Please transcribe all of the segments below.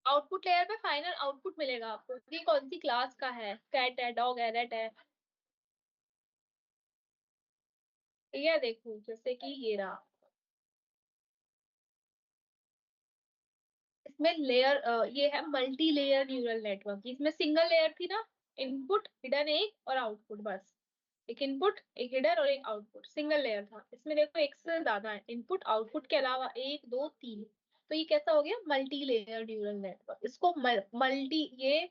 Output layer पे final output मिलेगा आपको कि कौन सी क्लास का है, कैट है, डॉग है, रेट है। ये देखो जैसे कि ये रहा। इसमें लेयर ये है मल्टी लेयर न्यूरल नेटवर्क। इसमें सिंगल लेयर थी ना, इनपुट हिडन एक और आउटपुट बस। एक इनपुट एक हिडन और एक आउटपुट, सिंगल लेयर था। इसमें देखो एक से ज्यादा है इनपुट आउटपुट के अलावा, एक दो तीन। तो ये कैसा हो गया, मल्टी लेयर न्यूरल नेटवर्क। इसको मल्टी ये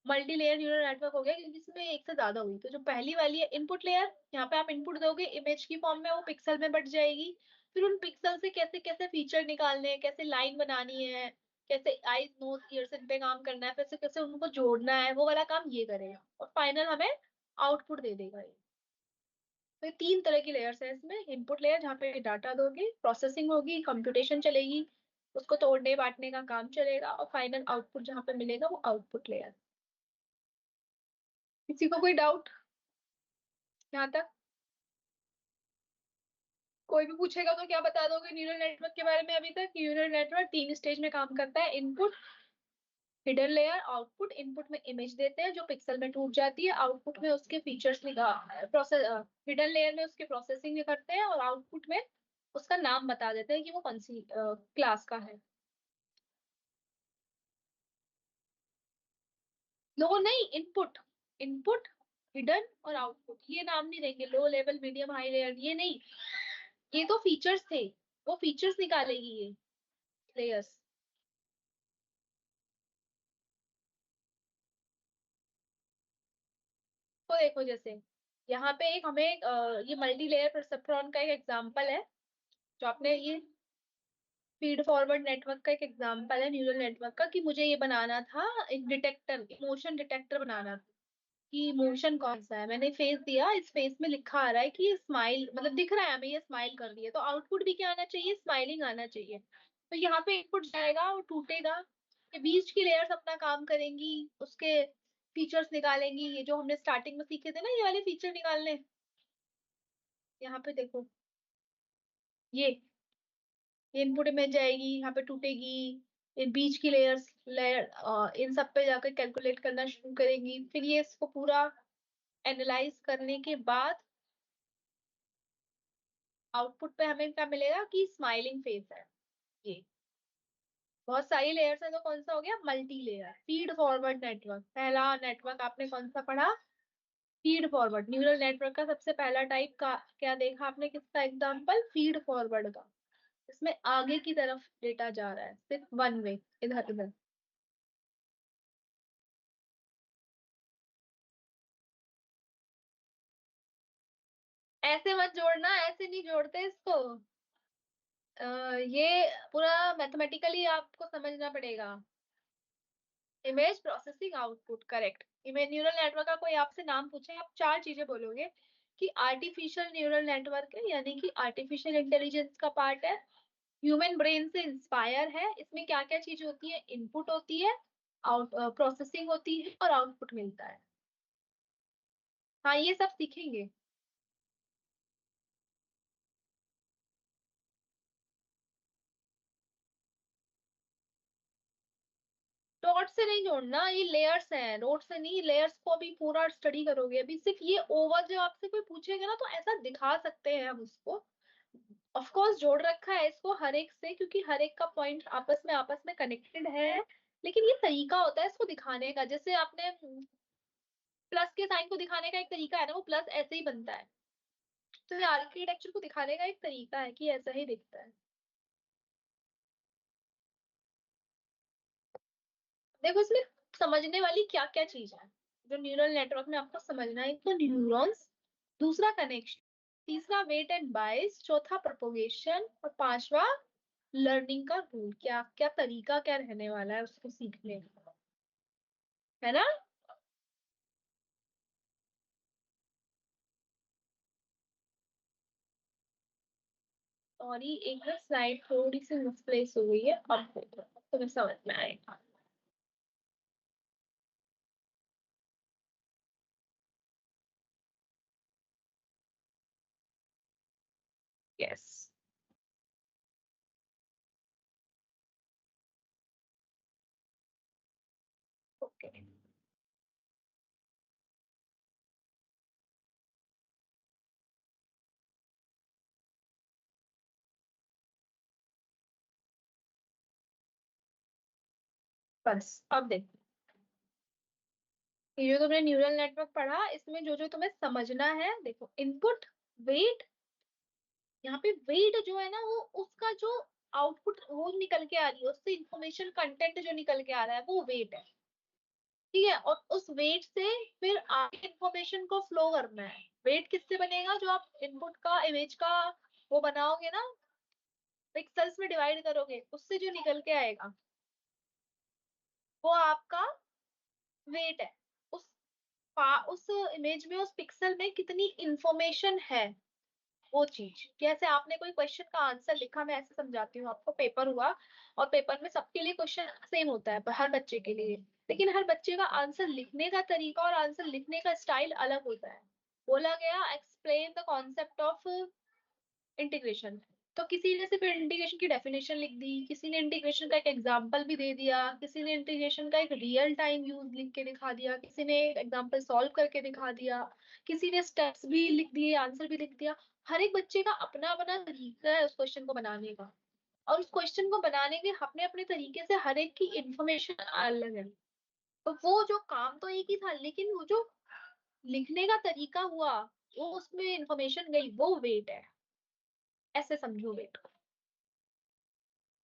मल्टी लेयर न्यूरल नेटवर्क हो गया क्योंकि इसमें एक से ज्यादा हुई। तो जो पहली वाली है इनपुट लेयर, यहाँ पे आप इनपुट दोगे इमेज की फॉर्म में, वो पिक्सल में बट जाएगी। फिर उन पिक्सल से कैसे कैसे फीचर निकालने हैं, कैसे लाइन बनानी है, कैसे आईज नोज ईयर्स इन पे काम करना है, फिर से कैसे उनको जोड़ना है, वो वाला काम ये करेगा और फाइनल हमें आउटपुट दे देगा ये। तो ये तीन तरह की लेयर्स है इसमें। इनपुट लेयर जहाँ पे डाटा दोगे, प्रोसेसिंग होगी, कंप्यूटेशन चलेगी, उसको तोड़ने बांटने का काम चलेगा, और फाइनल आउटपुट जहाँ पे मिलेगा वो आउटपुट लेयर। किसी को कोई डाउट यहाँ तक? कोई भी पूछेगा तो क्या बता दोगे न्यूरल नेटवर्क के बारे में अभी तक? न्यूरल नेटवर्क तीन स्टेज में काम करता है, input, hidden layer, output. Input में इमेज देते हैं जो पिक्सल में टूट जाती है, आउटपुट में उसके फीचर्स निकाल प्रोसेस, हिडन लेयर में उसके प्रोसेसिंग करते हैं, और आउटपुट में उसका नाम बता देते हैं कि वो कौन सी क्लास का है। लो नहीं, इनपुट, इनपुट, हिडन और आउटपुट, ये नाम नहीं देंगे। Low level, medium, high layer, ये नहीं। ये तो फीचर्स थे, वो फीचर्स निकालेगी ये लेयर्स। तो देखो जैसे यहाँ पे एक हमें ये मल्टी लेयर परसेप्ट्रॉन का एक एग्जांपल है, जो आपने ये फीड फॉरवर्ड नेटवर्क का एक एग्जांपल है न्यूरल नेटवर्क का, कि मुझे ये बनाना था, एक डिटेक्टर, इमोशन डिटेक्टर बनाना था कि इमोशन कौन सा है। मैंने फेस दिया, इस फेस में लिखा आ रहा है कि ये स्माइल, मतलब दिख रहा है हमें ये स्माइल कर रही है, तो आउटपुट भी क्या आना चाहिए, स्माइलिंग आना चाहिए। तो यहाँ पे इनपुट जाएगा और टूटेगा, ये बीच की लेयर्स अपना काम करेंगी, उसके फीचर्स निकालेंगी। ये जो हमने स्टार्टिंग में सीखे थे ना, ये वाले फीचर निकालने, यहाँ पे देखो ये इनपुट में जाएगी, यहाँ पे टूटेगी, ये बीच की लेयर इन सब पे जाकर कैलकुलेट करना शुरू करेंगी। फिर ये इसको पूरा एनालाइज करने के बाद आउटपुट पे हमें क्या मिलेगा कि स्माइलिंग फेस है ये। बहुत सारी लेयर्स है, तो कौन सा हो गया, multi layer feed forward network. पहला नेटवर्क आपने कौन सा पढ़ा, फीड फॉरवर्ड। न्यूरल नेटवर्क का सबसे पहला टाइप का क्या देखा आपने, किसका एग्जांपल, फीड फॉरवर्ड का। इसमें आगे की तरफ डेटा जा रहा है, सिर्फ वन वे, इधर उधर। ऐसे मत जोड़ना, ऐसे नहीं जोड़ते इसको। ये पूरा मैथमेटिकली आपको समझना पड़ेगा। Image processing output, correct. Image neural network का कोई आपसे नाम पूछे, आप चार चीजें बोलोगे कि आर्टिफिशियल न्यूरल नेटवर्क है, यानी कि आर्टिफिशियल इंटेलिजेंस का पार्ट है, ह्यूमन ब्रेन से इंस्पायर है। इसमें क्या क्या चीज होती है, इनपुट होती है, आउट प्रोसेसिंग होती है, और आउटपुट मिलता है। हाँ ये सब सीखेंगे। डॉट से नहीं जोड़ना, ये लेयर्स हैं, नोट से नहीं, लेयर्स को अभी पूरा स्टडी करोगे। अभी सिर्फ ये ओवर जो आपसे कोई पूछेगा ना, तो ऐसा दिखा सकते हैं हम उसको। ऑफ कोर्स जोड़ रखा है इसको हर एक से, क्योंकि हर एक का पॉइंट आपस में कनेक्टेड है। लेकिन ये तरीका होता है इसको दिखाने का, जैसे आपने प्लस के साइन को दिखाने का एक तरीका है ना, वो प्लस ऐसे ही बनता है। तो ये आर्किटेक्चर को दिखाने का एक तरीका है कि ऐसा ही दिखता है। देखो इसमें समझने वाली क्या क्या चीज है जो न्यूरल नेटवर्क में आपको समझना है। एक तो न्यूरॉन्स, दूसरा कनेक्शन, तीसरा वेट एंड बाइस, चौथा प्रोपोगेशन, और पांचवा लर्निंग का रूल, क्या क्या तरीका क्या रहने वाला है उसको सीखने का, है ना। सॉरी एक ना स्लाइड थोड़ी सी मिसप्लेस हो गई है, अब देखो अब तुम्हें समझ में आएगा। यस। ओके। बस अब देखो, ये जो तुमने न्यूरल नेटवर्क पढ़ा, इसमें जो जो तुम्हें समझना है, देखो इनपुट, वेट, यहाँ पे वेट जो है ना, वो उसका जो आउटपुट वो निकल के आ रही है, उससे इंफॉर्मेशन कंटेंट जो निकल के आ रहा है वो वेट है। ठीक है, और उस वेट से फिर आगे इंफॉर्मेशन को फ्लो करना है। वेट किससे बनेगा? जो आप इनपुट का, इमेज का वो बनाओगे ना, पिक्सेल्स में डिवाइड करोगे, उससे जो निकल के आएगा वो आपका वेट है। उस उस इमेज में, उस पिक्सल में कितनी इंफॉर्मेशन है, वो चीज। जैसे आपने कोई क्वेश्चन का आंसर लिखा, मैं ऐसे समझाती हूँ आपको, पेपर हुआ और पेपर में सबके लिए क्वेश्चन सेम होता है, हर बच्चे के लिए, लेकिन हर बच्चे का आंसर लिखने का तरीका और आंसर लिखने का स्टाइल अलग होता है। बोला गया explain the concept of integration, तो किसी ने सिर्फ इंटीग्रेशन की डेफिनेशन लिख दी, किसी ने इंटीग्रेशन का एक एग्जांपल भी दे दिया, किसी ने इंटीग्रेशन का एक रियल टाइम यूज लिख के दिखा दिया, किसी ने एग्जांपल सॉल्व करके दिखा दिया, किसी ने स्टेप्स भी लिख दिए, आंसर भी लिख दिया। हर एक बच्चे का अपना अपना तरीका है उस क्वेश्चन को बनाने का, और उस क्वेश्चन को बनाने के अपने अपने तरीके से हर एक की इंफॉर्मेशन अलग है। तो वो जो काम तो एक ही था, लेकिन वो जो लिखने का तरीका हुआ, वो उसमें इंफॉर्मेशन गई, वो वेट है। ऐसे समझो वेट को।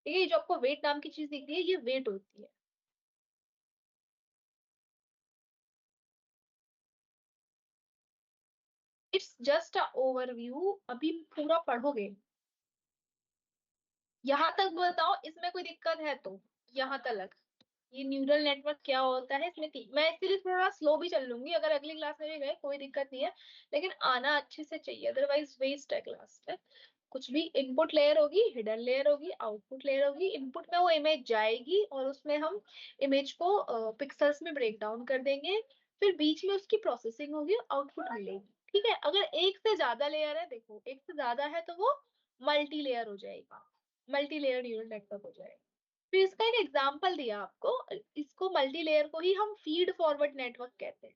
ये जो आपको वेट नाम की चीज दिख रही है, ये वेट होती है। इट्स जस्ट अ ओवरव्यू, अभी पूरा पढ़ोगे। यहाँ तक बताओ, इसमें कोई दिक्कत है तो? यहाँ तक, ये न्यूरल नेटवर्क क्या होता है, इसमें मैं इसके लिए थोड़ा स्लो भी चल लूंगी, अगर अगली क्लास में भी गए कोई दिक्कत नहीं है, लेकिन आना अच्छे से चाहिए, अदरवाइज वेस्ट है क्लास में। कुछ भी इनपुट लेयर होगी, हिडन लेयर होगी, आउटपुट लेयर होगी। इनपुट में वो इमेज जाएगी और उसमें हम इमेज को पिक्सल्स में ब्रेक डाउन कर देंगे, फिर बीच में उसकी प्रोसेसिंग होगी और आउटपुट मिलेगी। ठीक है, अगर एक से ज्यादा लेयर है, देखो एक से ज्यादा है तो वो मल्टी लेयर हो जाएगा, मल्टी लेयर न्यूरल नेटवर्क हो जाएगा। फिर इसका एक एग्जांपल दिया आपको, इसको मल्टी लेयर को ही हम फीड फॉरवर्ड नेटवर्क कहते हैं।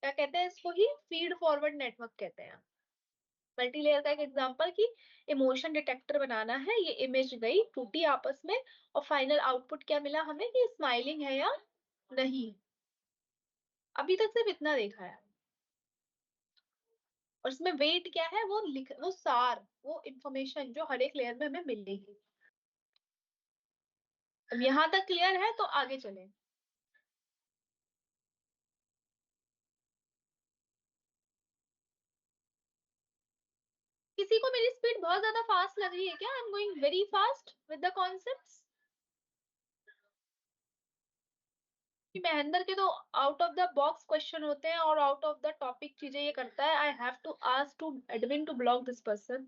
क्या कहते हैं इसको? ही फीड फॉरवर्ड नेटवर्क कहते हैं। मल्टी लेयर का एक एग्जांपल कि इमोशन डिटेक्टर बनाना है, ये इमेज गई टूटी आपस में, और फाइनल आउटपुट क्या मिला हमें कि स्माइलिंग है या नहीं। अभी तक सिर्फ इतना देखा है। और इसमें वेट क्या है? वो लिख, वो सार, वो इंफॉर्मेशन जो हर एक लेयर में हमें मिलेगी। अब यहाँ तक क्लियर है तो आगे चले। किसी को मेरी स्पीड बहुत ज्यादा फास्ट लग रही है क्या? I am going very fast with the concepts. कि महेंद्र के तो out of the box question होते हैं और आउट ऑफ द टॉपिक चीजें ये करता है। I have to ask to admin to block this person.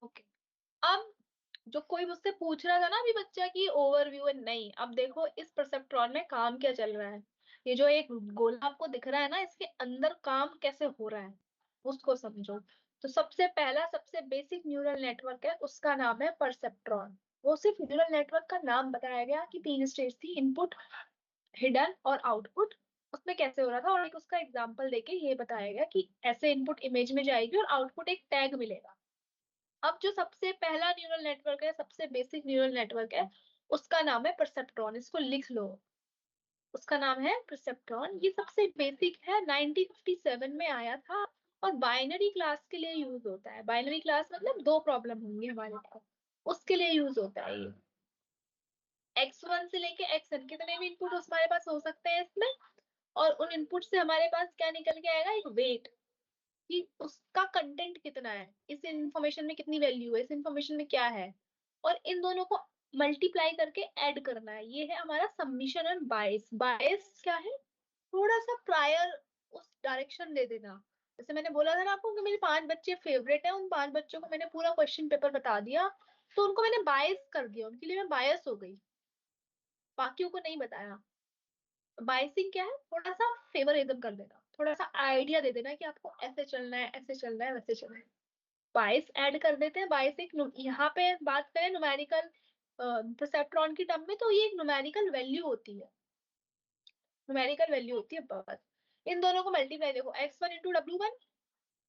Okay. अब जो कोई मुझसे पूछ रहा था ना अभी बच्चा की ओवरव्यू है, नहीं, अब देखो इस परसेप्ट्रॉन में काम क्या चल रहा है। ये जो एक गोला आपको दिख रहा है ना, इसके अंदर काम कैसे हो रहा है उसको समझो। तो सबसे पहला, सबसे बेसिक न्यूरल नेटवर्क है, उसका नाम है परसेप्ट्रॉन। वो सिर्फ न्यूरल नेटवर्क का नाम बताया गया कि तीन स्टेज थी, इनपुट, हिडन और आउटपुट। उसमें कैसे हो रहा था, और एक उसका एग्जांपल देके ये बताया गया कि ऐसे इनपुट इमेज में जाएगी और आउटपुट एक टैग मिलेगा। अब जो सबसे पहला न्यूरल नेटवर्क है, सबसे बेसिक न्यूरल नेटवर्क है, उसका नाम है परसेप्ट्रॉन। इसको लिख लो, उसका नाम है परसेप्ट्रॉन। ये सबसे बेसिक है, 1957 में आया था, और बाइनरी क्लास के लिए यूज होता है। बाइनरी क्लास मतलब दो प्रॉब्लम होंगी हमारे पास, उसके लिए यूज होता है ये। x1 से लेके xn कितने भी इनपुट हमारे पास हो सकते हैं इसमें, और उन इनपुट से हमारे पास क्या निकल के आएगा? एक वेट, कि उसका कंटेंट कितना है, इस इंफॉर्मेशन में कितनी वैल्यू है, इस इंफॉर्मेशन में क्या है, और इन दोनों को मल्टीप्लाई करके ऐड करना है। ये है हमारा सबमिशन एंड बायस। बायस क्या है? थोड़ा सा प्रायर उस डायरेक्शन दे देना। जैसे मैंने बोला था ना आपको कि मेरे 5 बच्चे फेवरेट है, उन 5 बच्चों को मैंने पूरा क्वेश्चन पेपर बता दिया, तो उनको मैंने बायस कर दिया, उनके लिए मैं बायस हो गई, बाकियों को नहीं बताया। बाइसिंग क्या है? थोड़ा सा फेवरिज्म कर देना, थोड़ा सा आइडिया दे देना कि आपको ऐसे चलना है, ऐसे चलना है, वैसे चलना है। 22 ऐड कर देते हैं। 22 एक यहाँ पे बात करें न्यूमेरिकल परसेप्ट्रॉन की टर्म में, तो ये एक न्यूमेरिकल वैल्यू होती है, न्यूमेरिकल वैल्यू होती है बस। इन दोनों को मल्टीप्लाई देखो, x1 into W1,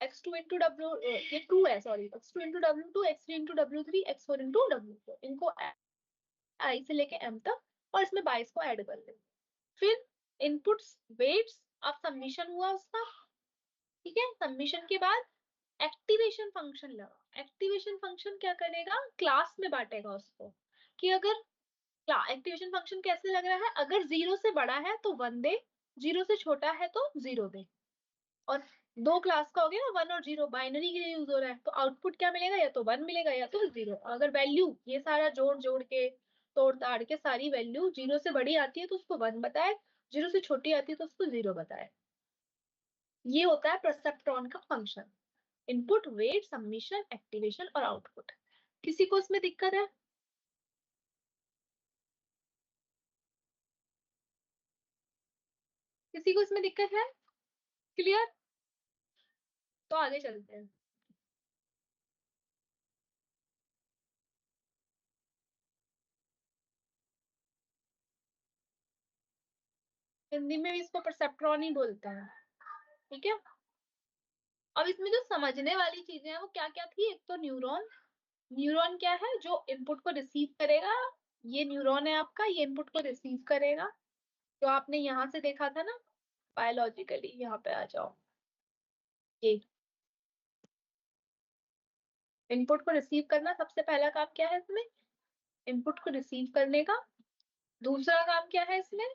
x2 into W, ये 2 है sorry, x2 into W2, x3 into W3, x4 into W4, इनको आई से लेके m तक, और इसमें 22 को ऐड कर देंगे। फिर इनपुट्स वेट्स, अब सबमिशन हुआ उसका, ठीक है। सबमिशन के बाद एक्टिवेशन फंक्शन लगा। एक्टिवेशन फंक्शन क्या करेगा, क्लास में बांटेगा उसको, कि अगर एक्टिवेशन फंक्शन कैसे लग रहा है, अगर 0 से बड़ा है तो 1 दे, 0 से छोटा है तो 0 दे। और दो क्लास का हो गया ना, 1 और 0 बाइनरी के लिए यूज हो रहा है, तो आउटपुट क्या मिलेगा, या तो 1 मिलेगा या तो 0। अगर वैल्यू ये सारा जोड़ जोड़ के तोड़ ताड़ के सारी वैल्यू 0 से बड़ी आती है तो उसको 1 बताए, 0 से छोटी आती है तो उसको 0 बताए। ये होता है परसेप्ट्रॉन का function, input weight submission activation और आउटपुट। किसी को इसमें दिक्कत है? किसी को इसमें दिक्कत है? क्लियर? तो आगे चलते हैं। हिंदी में भी इसको परसेप्ट्रॉन ही बोलते हैं, ठीक है। अब इसमें जो समझने वाली चीजें हैं वो क्या क्या थी, एक तो न्यूरॉन। न्यूरॉन क्या है, जो इनपुट को रिसीव करेगा। ये न्यूरॉन है आपका, ये इनपुट को रिसीव करेगा, जो आपने यहां से देखा था ना बायोलॉजिकली। यहाँ पे आ जाओ, ये इनपुट को रिसीव करना सबसे पहला काम क्या है इसमें, इनपुट को रिसीव करने का। दूसरा काम क्या है इसमें,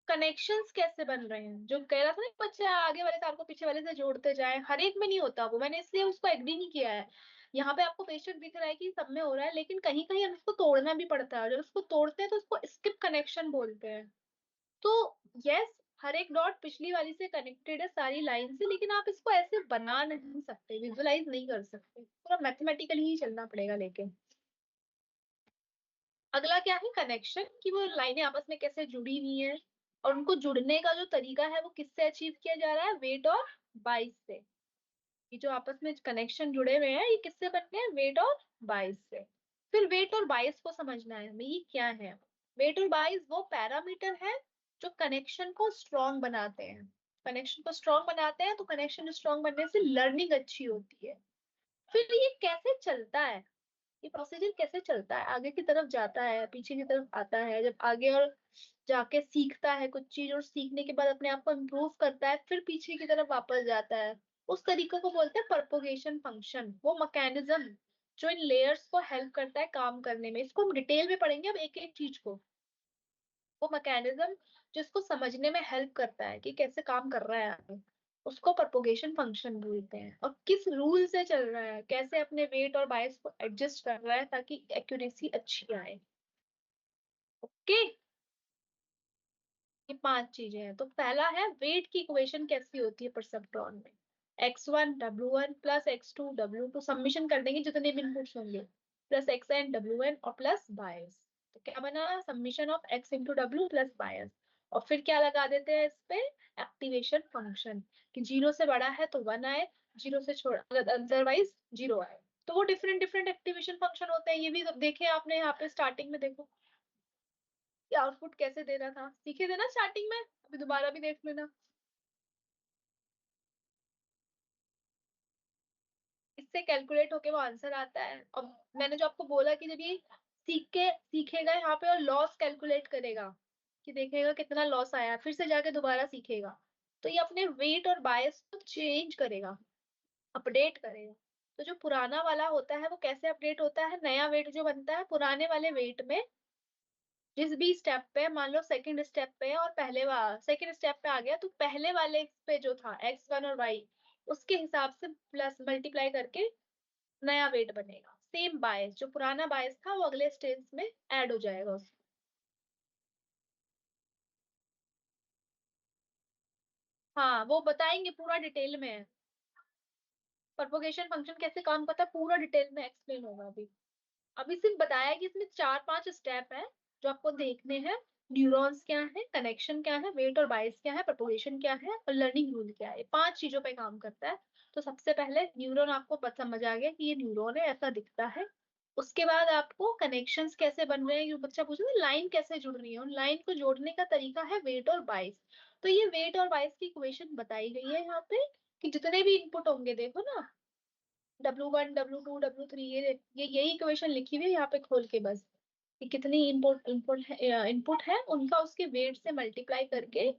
कनेक्शंस कैसे बन रहे हैं, जो कह रहा था ना बच्चा आगे वाले तार को पीछे वाले से जोड़ते जाए, हर एक में नहीं होता वो, मैंने इसलिए उसको एग्री नहीं किया है। यहाँ पे आपको बेशक दिख रहा है कि सब में हो रहा है, लेकिन कहीं कहीं हम उसको तोड़ना भी पड़ता है, जब उसको तोड़ते हैं तो उसको स्किप कनेक्शन बोलते हैं। तो यस, हर एक डॉट पिछली वाली से कनेक्टेड है सारी लाइन से, लेकिन आप इसको ऐसे बना नहीं सकते, विजुलाइज नहीं कर सकते, पूरा मैथमेटिकली ही चलना पड़ेगा। लेकिन अगला क्या है, कनेक्शन, कि वो लाइनें आपस में कैसे जुड़ी हुई हैं, और उनको जुड़ने का जो तरीका है वो किससे अचीव किया जा रहा है, वेट और बाइस से। ये जो आपस में कनेक्शन जुड़े हुए हैं ये किससे बनते हैं, वेट और बाइस से। फिर वेट और बाइस को समझना है हमें, ये क्या है। वेट और बाइस वो पैरामीटर है जो कनेक्शन को स्ट्रॉन्ग बनाते हैं। कनेक्शन को स्ट्रॉन्ग बनाते हैं, तो कनेक्शन स्ट्रॉन्ग बनने से लर्निंग अच्छी होती है। फिर ये कैसे चलता है, ये प्रोसीजर कैसे चलता है, आगे की तरफ जाता है पीछे की तरफ आता है, जब आगे और जाके सीखता है कुछ चीज, और सीखने के बाद अपने आप को इम्प्रूव करता है, फिर पीछे की तरफ वापस जाता है, उस तरीके को बोलते हैं प्रोपोगेशन फंक्शन। वो मैकेनिज्म जो इन लेयर्स को हेल्प करता है काम करने में, इसको हम डिटेल में पढ़ेंगे अब एक एक चीज को। वो मैकेनिज्म जिसको समझने में हेल्प करता है कि कैसे काम कर रहा है आगे, उसको प्रोपोगेशन फंक्शन बोलते हैं। और किस रूल से चल रहा है, कैसे अपने वेट और बायस को एडजस्ट कर रहा है ताकि एक्यूरेसी अच्छी आए। ओके, ये 5 चीजें हैं। तो पहला है वेट की इक्वेशन कैसी होती है परसेप्ट्रॉन में, x1 W1 plus x2 W2, submission कर देंगे जितने भी इनपुट्स होंगे, प्लस xn W1 और प्लस बायस। तो क्या बना, सबमिशन ऑफ x इंटू डब्ल्यू प्लस बायस। और फिर क्या लगा देते हैं इस पे, एक्टिवेशन फंक्शन, कि 0 से बड़ा है तो 1 आए, 0 से छोटा अदरवाइज 0 आए। तो वो डिफरेंट डिफरेंट एक्टिवेशन फंक्शन होते हैं, ये भी देखे आपने यहाँ पे स्टार्टिंग में। देखो कि आउटपुट कैसे दे रहा था, सीखे थे ना स्टार्टिंग में, अभी दोबारा भी देख लेना। इससे कैलकुलेट होके वो आंसर आता है। और मैंने जो आपको बोला कि जब ये सीखेगा यहाँ पे और लॉस कैलकुलेट करेगा, कि देखेगा कितना लॉस आया, फिर से जाके दोबारा सीखेगा, तो ये अपने वेट और बायस को चेंज करेगा, अपडेट करेगा। तो जो पुराना वाला होता है वो कैसे अपडेट होता है, नया वेट जो बनता है पुराने वाले वेट में, जिस भी स्टेप पे, मान लो सेकंड स्टेप पे है और पहले सेकंड स्टेप पे आ गया, तो पहले वाले पे जो था x1 और y, उसके हिसाब से प्लस मल्टीप्लाई करके नया वेट बनेगा। सेम बायस, जो पुराना बायस था वो अगले स्टेज में ऐड हो जाएगा उसमें। हाँ वो बताएंगे पूरा डिटेल में, प्रोपोगेशन फंक्शन कैसे काम करता है पूरा डिटेल में एक्सप्लेन होगा अभी। अभी सिर्फ बताया कि इसमें 4-5 स्टेप है जो आपको देखने हैं, न्यूरॉन्स क्या है, कनेक्शन क्या है, वेट और बायस क्या है, प्रोपोगेशन क्या है और लर्निंग रूल क्या है। 5 चीजों पे काम करता है। तो सबसे पहले न्यूरॉन आपको समझ आ गया कि ये न्यूरॉन है, ऐसा दिखता है। उसके बाद आपको कनेक्शंस कैसे बन रहे हैं, ये बच्चा पूछ रहा है लाइन कैसे जुड़ रही है, उन लाइन को जोड़ने का तरीका है वेट और बायस। तो ये वेट और बायस की इक्वेशन बताई गई है यहाँ पे कि जितने भी इनपुट होंगे देखो ना, W1 W2 W3, ये यही इक्वेशन लिखी हुई है यहाँ पे खोल के बस, कि कितनी इनपुट है उनका उसके वेट से मल्टीप्लाई करके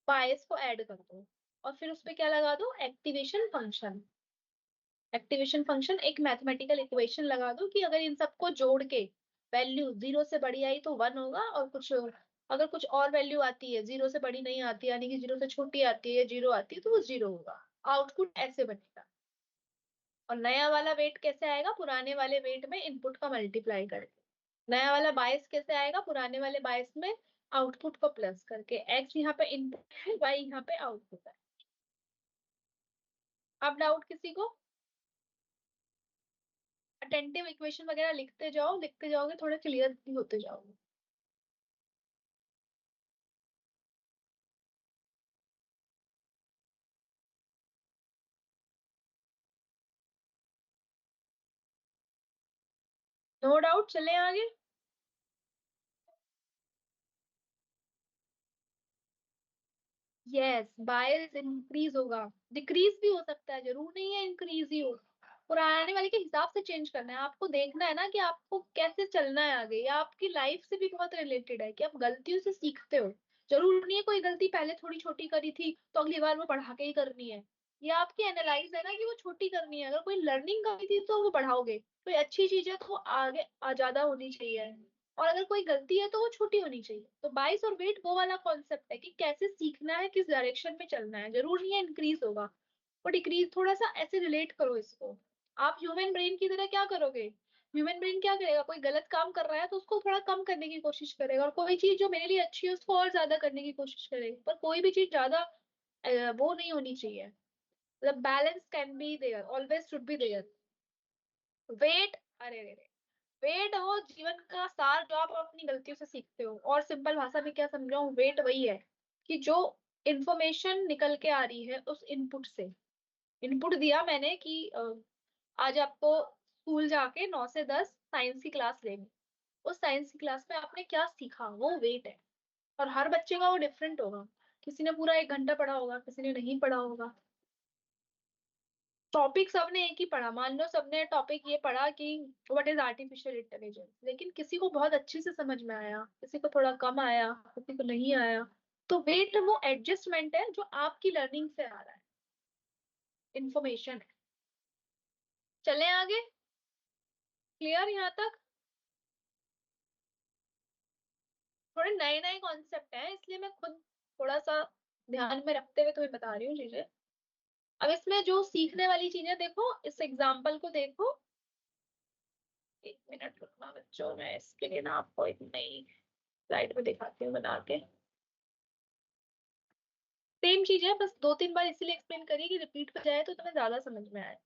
बायस को ऐड कर दो, और फिर उस पे क्या लगा दो, एक्टिवेशन फंक्शन। एक्टिवेशन फंक्शन एक मैथमेटिकल इक्वेशन लगा दो कि अगर इन सबको जोड़ के वैल्यू 0 से बड़ी आई तो 1 होगा, और कुछ अगर कुछ और वैल्यू आती है 0 से बड़ी नहीं आती, यानी कि 0 से छोटी आती है या 0 आती है, तो वो 0 होगा। आउटपुट ऐसे बनेगा। और नया वाला वेट कैसे आएगा, पुराने वाले वेट में इनपुट का मल्टीप्लाई करके। नया वाला बायस कैसे आएगा, पुराने वाले बायस में आउटपुट को प्लस करके। एक्स यहाँ पे इनपुट है, वाई यहाँ पे आउटपुट है। अब डाउट किसी को? अटेंटिव इक्वेशन वगैरह लिखते जाओ, लिखते जाओगे थोड़ा क्लियर भी होते जाओगे। नो डाउट, चले आगे। यस, बायस इंक्रीज होगा, डिक्रीज भी हो सकता है, जरूर नहीं है इंक्रीज ही हो। पुराने वाले के हिसाब से चेंज करना है आपको, देखना है ना कि आपको कैसे चलना है आगे। या आपकी लाइफ से भी बहुत रिलेटेड है कि आप गलतियों से सीखते हो। जरूर नहीं है कोई गलती पहले थोड़ी छोटी करी थी तो अगली बार वो बढ़ा के ही करनी है। ये आपकी एनालाइज है ना कि वो छोटी करनी है। अगर कोई लर्निंग करी थी तो वो बढ़ाओगे, कोई अच्छी चीज है तो वो आगे ज्यादा होनी चाहिए। और अगर कोई गलती है तो वो छोटी होनी चाहिए। तो बाइस और वेट वो वाला कॉन्सेप्ट है कि कैसे सीखना है, किस डायरेक्शन में चलना है। जरूर नहीं है इंक्रीज होगा और डिक्रीज, थोड़ा सा ऐसे रिलेट करो इसको। आप ह्यूमन ब्रेन की तरह क्या करोगे, ह्यूमन ब्रेन क्या करेगा, कोई गलत काम कर रहा है तो उसको थोड़ा कम करने की कोशिश करेगा, और कोई चीज जो मेरे लिए अच्छी है उसको और ज्यादा करने की कोशिश करेगा। पर कोई भी चीज ज्यादा वो नहीं होनी चाहिए। मतलब balance can be there, always should be there. Wait, अरे अरे, वेट वो जीवन का सार जो आप अपनी गलतियों से सीखते हो। और सिंपल भाषा में क्या समझाऊं, वेट वही है कि जो इंफॉर्मेशन निकल के आ रही है उस इनपुट से। इनपुट दिया मैंने कि आज आपको स्कूल जाके 9 से 10 साइंस की क्लास लेनी। उस साइंस की क्लास में आपने क्या सीखा, वो वेट है। और हर बच्चे का वो डिफरेंट होगा। किसी ने पूरा 1 घंटा पढ़ा होगा, किसी ने नहीं पढ़ा होगा। टॉपिक सबने एक ही पढ़ा, मान लो सबने टॉपिक ये पढ़ा कि व्हाट इज आर्टिफिशियल इंटेलिजेंस, लेकिन किसी को बहुत अच्छे से समझ में आया, किसी को थोड़ा कम आया, किसी को नहीं आया। तो वेट वो एडजस्टमेंट है जो आपकी लर्निंग से आ रहा है, इंफॉर्मेशन है। चले आगे, क्लियर यहाँ तक? थोड़े नए नए कॉन्सेप्ट हैं इसलिए मैं खुद थोड़ा सा ध्यान में रखते हुए तुम्हें बता रही हूँ चीजें। अब इसमें जो सीखने वाली चीजें देखो, इस एग्जाम्पल को देखो। 1 मिनट रुकना बच्चों, मैं इसके लिए ना आपको एक नई स्लाइड में दिखाती हूँ बना के। सेम चीज है, बस 2-3 बार इसीलिए एक्सप्लेन करिए कि रिपीट हो जाए तो तुम्हें ज्यादा समझ में आए।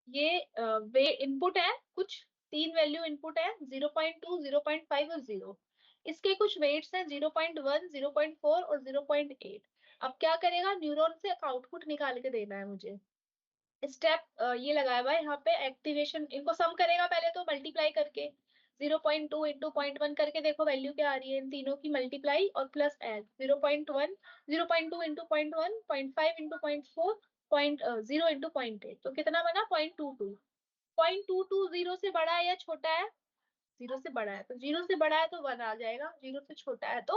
ये वे इनपुट है कुछ, 3 वैल्यू इनपुट है, 0.2 0.5 और 0। इसके कुछ वेट्स हैं 0.1 0.4 और 0.8। अब क्या करेगा, न्यूरॉन से आउटपुट निकाल के देना है मुझे। स्टेप ये लगाया हुआ है यहाँ पे, एक्टिवेशन। इनको सम करेगा पहले तो मल्टीप्लाई करके, 0.2 इंटू 0.1 करके देखो वैल्यू क्या आ रही है, इन तीनों की मल्टीप्लाई और plus add. 0.1, 0.2 into 0.1, 0.5 into 0.4, 0 into 0.8, तो कितना बना, 0.22। 0.22 जीरो से बड़ा है या छोटा है, जीरो से बड़ा है, तो जीरो से बड़ा है तो 1 आ जाएगा, जीरो से छोटा है तो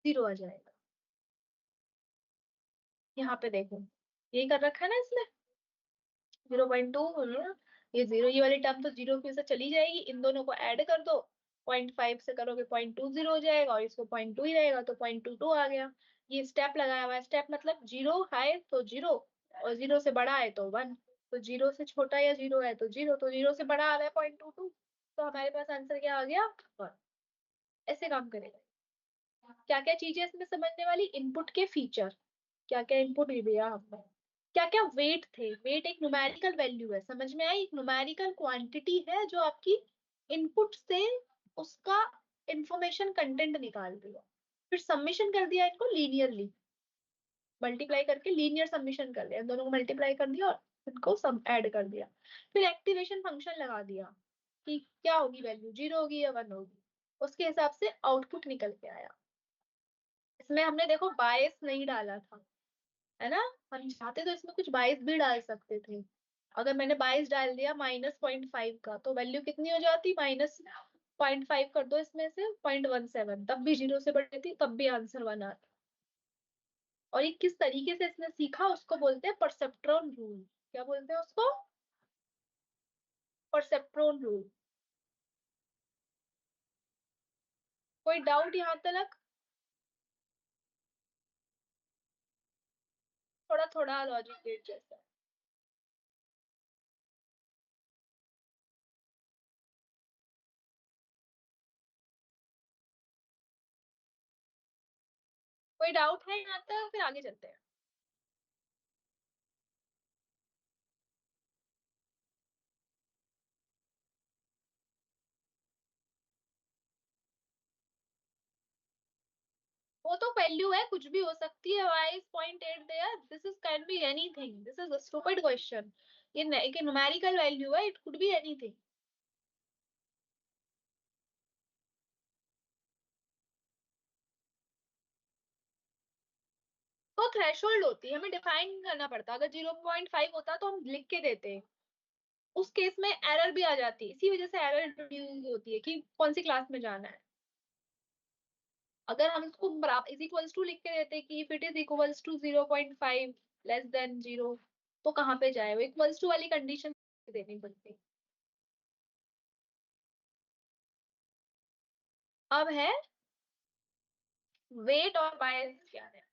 0 आ जाएगा। यहाँ पे देखो यही कर रखा है ना इसने, 0.2, ये जीरो, ये वाली टर्म तो जीरो की से चली जाएगी, इन दोनों को ऐड कर दो। 0.5 से करोगे 0.20 हो जाएगा, और इसको 0.2 ही रहेगा तो 0.22 आ गया। ये स्टेप लगाया हुआ है, स्टेप मतलब जीरो है तो जीरो, और जीरो से बड़ा है तो 1। तो जीरो से छोटा या जीरो है तो जीरो, तो जीरो से बड़ा आ रहा है 0.22, तो हमारे पास आंसर क्या आ गया, 1। ऐसे काम करेगा। क्या क्या चीजें इसमें समझने वाली, इनपुट के फीचर, क्या क्या इनपुट दिया हमने, क्या क्या वेट थे। वेट एक न्यूमेरिकल वैल्यू है, समझ में आई, एक न्यूमेरिकल क्वांटिटी है जो आपकी इनपुट से उसका इंफॉर्मेशन कंटेंट निकाल दिया, फिर सबमिशन कर दिया इनको लीनियरली, मल्टीप्लाई करके लीनियर सबमिशन कर दिया, इन दोनों को मल्टीप्लाई कर दिया और इनको सब ऐड कर दिया, फिर एक्टिवेशन फंक्शन लगा दिया कि क्या होगी वैल्यू, 0 होगी या 1 होगी, उसके हिसाब से आउटपुट निकल के आया। इसमें हमने देखो बायस नहीं डाला था, है ना, हम चाहते तो इसमें कुछ बायस भी डाल सकते थे। अगर मैंने बायस डाल दिया -0.5 का, तो वैल्यू कितनी हो जाती, -0.5 कर दो इसमें से 0.17, तब भी 0 से बढ़ती थी, तब भी आंसर 1 आता। और ये किस तरीके से इसने सीखा, उसको बोलते हैं परसेप्ट्रॉन रूल। क्या बोलते हैं उसको, परसेप्ट्रॉन रूल। कोई डाउट यहाँ तक, थोड़ा थोड़ा लॉजिक गेट जैसा। कोई डाउट है यहाँ तक, फिर आगे चलते हैं। वो तो वैल्यू है, कुछ भी हो सकती है, why is 0.8 there, this is can be anything, this is a stupid question। ये एक न्यूमेरिकल वैल्यू है, it could be anything। तो थ्रेशोल्ड होती है, हमें डिफाइन करना पड़ता, अगर 0.5 होता तो हम लिख के देते, उस केस में एरर भी आ जाती, इसी वजह से एरर इंट्रोड्यूस होती है कि कौन सी क्लास में जाना है। अगर हम इसको बराबर इज इक्वल्स टू लिख के देते कि if it is equals to 0.5 less than 0, तो कहाँ पे जाए, वो इक्वल्स टू वाली कंडीशन देनी पड़ती। अब है वेट और बायस क्या है।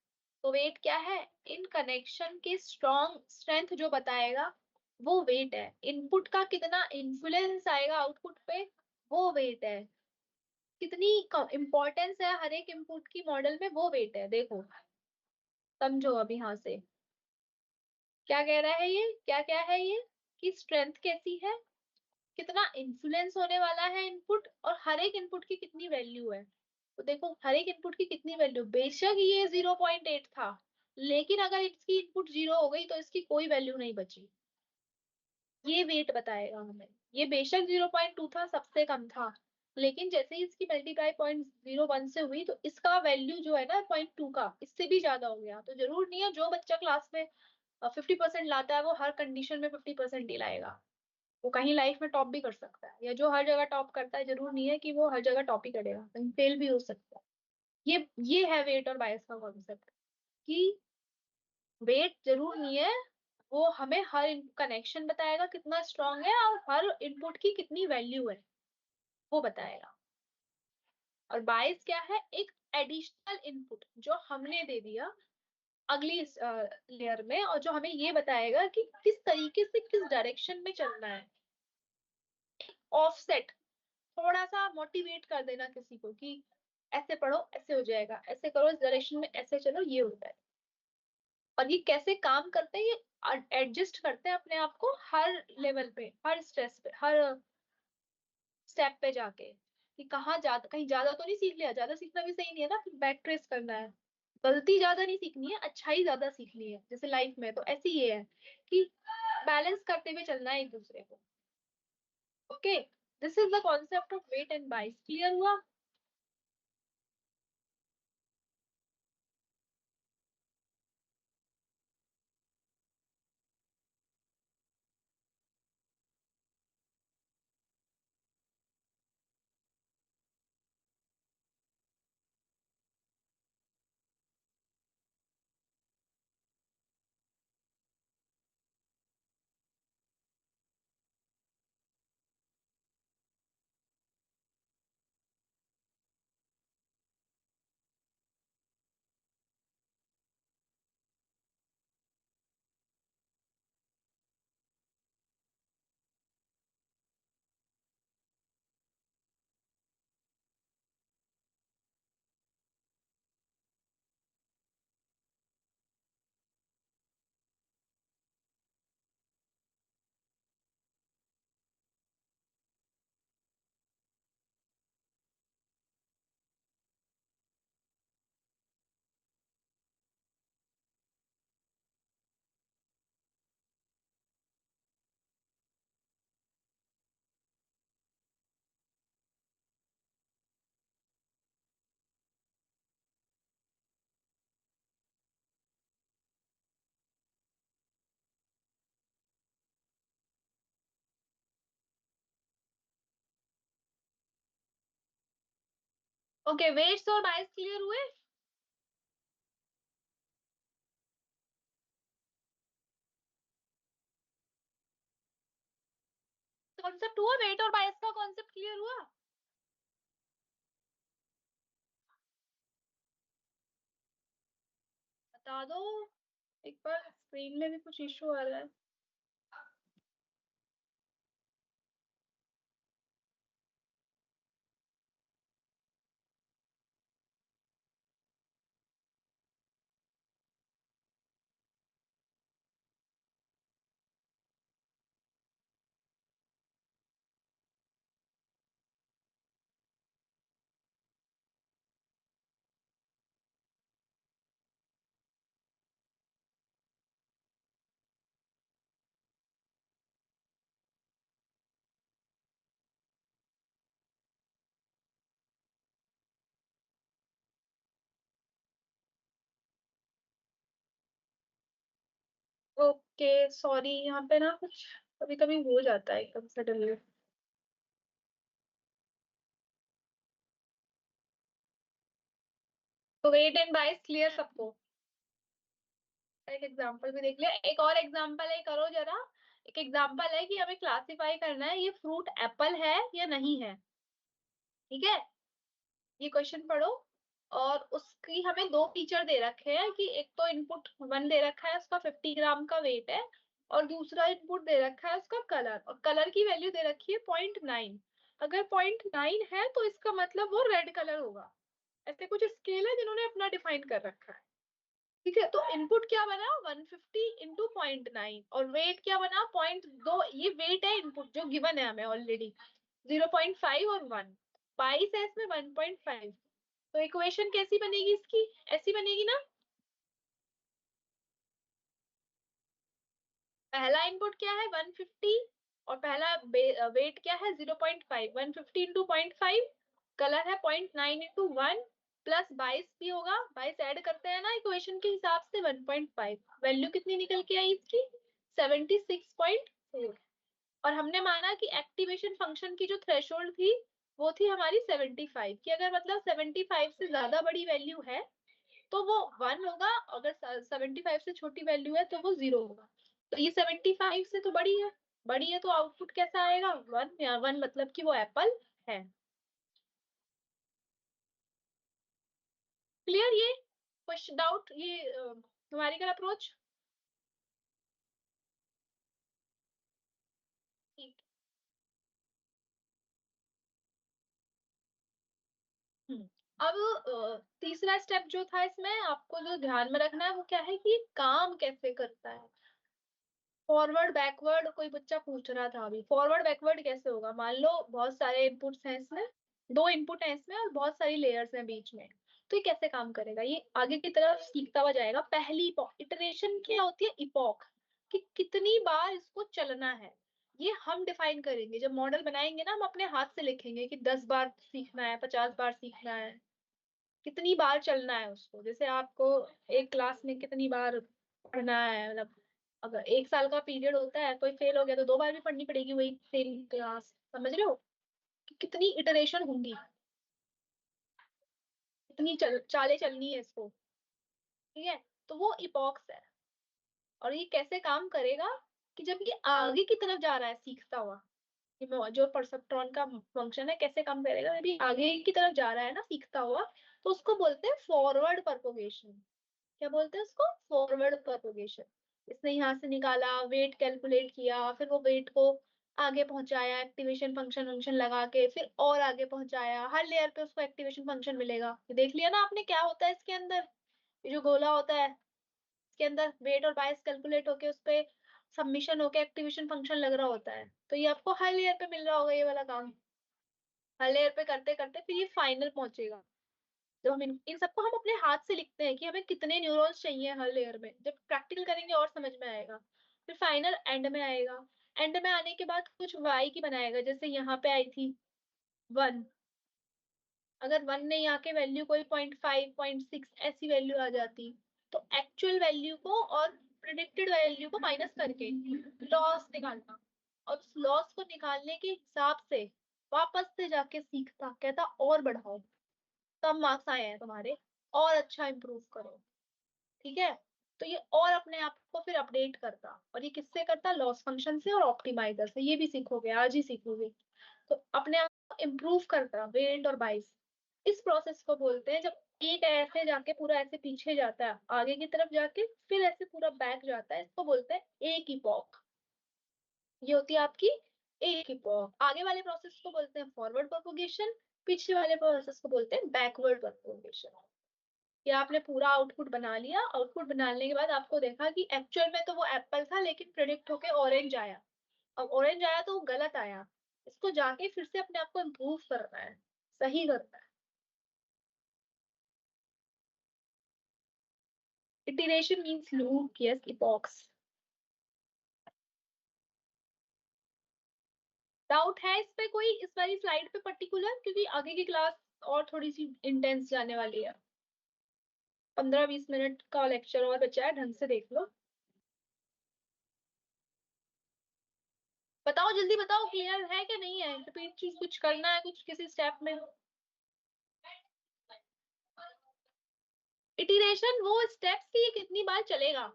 तो वेट क्या है, इन कनेक्शन के स्ट्रॉन्ग स्ट्रेंथ जो बताएगा वो वेट है, इनपुट का कितना इन्फ्लुएंस आएगा आउटपुट पे वो वेट है, कितनी इंपॉर्टेंस है हर एक इनपुट की मॉडल में वो वेट है। देखो समझो अब यहाँ से क्या कह रहा है ये, क्या क्या है ये, कि स्ट्रेंथ कैसी है, कितना इन्फ्लुएंस होने वाला है इनपुट, और हर एक इनपुट की कितनी वैल्यू है। तो देखो हर एक इनपुट की कितनी वैल्यू, बेशक ये 0.8 था, लेकिन अगर इसकी इनपुट 0 हो गई तो इसकी कोई वैल्यू नहीं बची, ये वेट बताएगा हमें। ये बेशक 0.2 था, सबसे कम था, लेकिन जैसे ही इसकी मल्टीप्लाई 0.01 से हुई तो इसका वैल्यू जो है ना 0.2 का, इससे भी ज्यादा हो गया। तो जरूर नहीं है जो बच्चा क्लास में 50% लाता है वो हर कंडीशन में 50% ही लाएगा, वो कहीं लाइफ में टॉप भी कर सकता है, या जो हर जगह टॉप करता है जरूर नहीं है कि वो हर जगह टॉप ही करेगा, कहीं फेल भी हो सकता है। ये है वेट और बायस का कॉन्सेप्ट, कि वेट जरूर नहीं है, वो हमें हर कनेक्शन बताएगा कितना स्ट्रांग है और हर इनपुट की कितनी वैल्यू है वो बताएगा। और बायस क्या है, एक एडिशनल इनपुट जो हमने दे दिया अगली लेयर में, और जो हमें ये बताएगा कि किस तरीके से किस डायरेक्शन में चलना है। ऑफसेट, थोड़ा सा मोटिवेट कर देना किसी को कि ऐसे पढ़ो ऐसे हो जाएगा, ऐसे करो इस डायरेक्शन में ऐसे चलो ये होता है। और ये कैसे काम करते हैं, ये एडजस्ट करते हैं अपने आप को हर लेवल पे, हर स्ट्रेस पे, हर स्टेप पे जाके, कि कहाँ ज्यादा, कहीं ज्यादा तो नहीं सीख लिया, ज्यादा सीखना भी सही नहीं है ना, फिर बैक ट्रेस करना है। गलती ज्यादा नहीं सीखनी है, अच्छाई ज्यादा सीखनी है, जैसे लाइफ में तो ऐसे ही ये है कि बैलेंस करते हुए चलना है एक दूसरे को। Okay, this is the concept of weight and bias, clear हुआ। ओके, वेट्स और बायस क्लियर हुए। कॉन्सेप्ट हुआ, वेट और बायस का कॉन्सेप्ट क्लियर हुआ। बता दो, एक बार स्क्रीन में भी कुछ इशू आ रहा है। ओके सॉरी, यहाँ पे ना कुछ कभी कभी हो जाता है एकदम सडनली। तो वेट एंड बायस क्लियर सबको। एक एग्जांपल भी देख लिया, एक और एग्जांपल है, करो जरा। एक एग्जांपल है कि हमें क्लासिफाई करना है ये फ्रूट एप्पल है या नहीं है। ठीक है, ये क्वेश्चन पढ़ो। और उसकी हमें दो फीचर दे रखे हैं कि एक तो इनपुट वन दे रखा है, उसका 50 ग्राम का वेट है। और दूसरा इनपुट दे रखा है उसका कलर, और कलर की वैल्यू दे रखी है 0.9। अगर 0.9 है तो इसका मतलब वो रेड कलर होगा। ऐसे कुछ स्केल है जिन्होंने अपना डिफाइन कर रखा है। ठीक है, तो इनपुट क्या बना 150 इंटू 0.9, और वेट क्या बना 0.2। ये वेट है इनपुट जो गिवन है हमें ऑलरेडी, 0.5 और 1। 22 है इसमें 1.5। तो इक्वेशन कैसी बनेगी इसकी, ऐसी बनेगी ना। पहला इनपुट क्या है 150, और पहला वेट क्या है 0.5। 150 इंटू 0.5, कलर है 0.9 इंटू 1, प्लस 22 भी होगा, 22 ऐड करते हैं ना इक्वेशन के हिसाब से 1.5। वैल्यू कितनी निकल के आई इसकी 76.4। और हमने माना कि एक्टिवेशन फंक्शन की जो थ्रेशोल्ड थी वो थी हमारी 75, कि अगर मतलब 75 से ज्यादा बड़ी वैल्यू है तो वो 1 होगा, अगर 75 से छोटी वैल्यू है तो वो 0 होगा। तो ये 75 से तो बड़ी है, बड़ी है तो आउटपुट कैसा आएगा 1, या 1 मतलब कि वो एप्पल है। क्लियर ये क्वेश्चन डाउट, ये न्यूमेरिकल अप्रोच। ठीक। हम्म। अब तीसरा स्टेप जो था इसमें आपको जो ध्यान में रखना है वो क्या है कि ये काम कैसे करता है। फॉरवर्ड बैकवर्ड कोई बच्चा पूछ रहा था अभी, फॉरवर्ड बैकवर्ड कैसे होगा। मान लो बहुत सारे इनपुट्स हैं इसमें, दो इनपुट हैं इसमें और बहुत सारी लेयर्स हैं बीच में। तो ये कैसे काम करेगा, ये आगे की तरफ सीखता हुआ जाएगा। पहली इटरेशन क्या होती है, इपॉक, कि कितनी बार इसको चलना है। ये हम डिफाइन करेंगे जब मॉडल बनाएंगे ना, हम अपने हाथ से लिखेंगे कि 10 बार सीखना है, 50 बार सीखना है, कितनी बार चलना है उसको। जैसे आपको एक क्लास में कितनी बार पढ़ना है, मतलब अगर 1 साल का पीरियड होता है, कोई फेल हो गया तो 2 बार भी पढ़नी पड़ेगी वही सेम क्लास। समझ रहे हो कि कितनी इटरेशन होंगी, कितनी चालें चलनी है इसको। ठीक है, तो वो इपॉक्स है। और ये कैसे काम करेगा कि जब ये आगे की तरफ जा रहा है सीखता हुआ, ये जो परसेप्ट्रॉन का फंक्शन है कैसे काम करेगा, जब ये आगे की तरफ जा रहा है ना सीखता हुआ, तो उसको बोलते हैं फॉरवर्ड प्रोपोगेशन। क्या बोलते हैं उसको, फॉरवर्ड प्रोपोगेशन। इसने यहाँ से निकाला, वेट कैलकुलेट किया, फिर वो वेट को आगे पहुंचाया एक्टिवेशन फंक्शन फंक्शन लगा के, फिर और आगे पहुंचाया, हर लेयर पे उसको एक्टिवेशन फंक्शन मिलेगा। ये देख लिया ना आपने क्या होता है इसके अंदर। ये जो गोला होता है इसके अंदर वेट और बायस कैलकुलेट होके उस पे सबमिशन होके एक्टिवेशन फंक्शन लग रहा होता है। तो ये आपको हर लेयर पे मिल रहा होगा ये वाला काम। हर लेयर पे करते करते फिर ये फाइनल पहुंचेगा। जब हम इन सबको हम अपने हाथ से लिखते हैं कि हमें कितने न्यूरॉन्स चाहिए हर लेयर में, जब प्रैक्टिकल करेंगे और समझ में आएगा। फिर फाइनल एंड में आएगा। एंड में आने के बाद कुछ वाई की बनाएगा, जैसे यहाँ पे आई थी 1। अगर 1 नहीं आके वैल्यू कोई 0.5 0.6 ऐसी वैल्यू आ जाती, तो एक्चुअल वैल्यू को और प्रिडिक्टेड वैल्यू को माइनस करके लॉस निकालना, और उस लॉस को निकालने के हिसाब से वापस से जाके सीखता, कहता और बढ़ाओ। कम मार्क्स आए हैं तुम्हारे, और अच्छा इंप्रूव करो। ठीक है, तो ये और अपने आप को फिर अपडेट करता, और ये किससे करता, लॉस फंक्शन से और ऑप्टिमाइजर से, ये भी सीखोगे, आज ही सीखोगे। तो अपने आप को इम्प्रूव करता वेट और बाइस। इस प्रोसेस को बोलते हैं जब एक ऐसे जाके पूरा ऐसे पीछे जाता है आगे की तरफ जाके, फिर ऐसे पूरा बैक जाता है, इसको बोलते हैं एक इपॉक। ये होती है आपकी एक इपॉक। आगे वाले प्रोसेस को बोलते हैं फॉरवर्ड प्रोपोगेशन, पीछे वाले प्रोसेस को बोलते हैं बैकवर्ड प्रोपोगेशन। ये आपने पूरा आउटपुट बना लिया, आउटपुट बनाने के बाद आपको देखा कि एक्चुअल में तो वो एप्पल था लेकिन प्रेडिक्ट होके ऑरेंज आया। अब ऑरेंज आया तो वो गलत आया, इसको जाके फिर से अपने आप को इम्प्रूव करना है, सही करना है। Iteration means loop, yes, epochs. Doubt है इस पे कोई, इस वाली स्लाइड पे पर्टिकुलर, क्योंकि आगे की क्लास और थोड़ी सी इंटेंस जाने वाली है। 15-20 मिनट का लेक्चर और बचा है, ढंग से देख लो। बताओ जल्दी बताओ, क्लियर है कि नहीं है, रिपीट चीज कुछ करना है कुछ किसी स्टेप में। इटरेशन वो स्टेप्स की, ये कितनी बार चलेगा,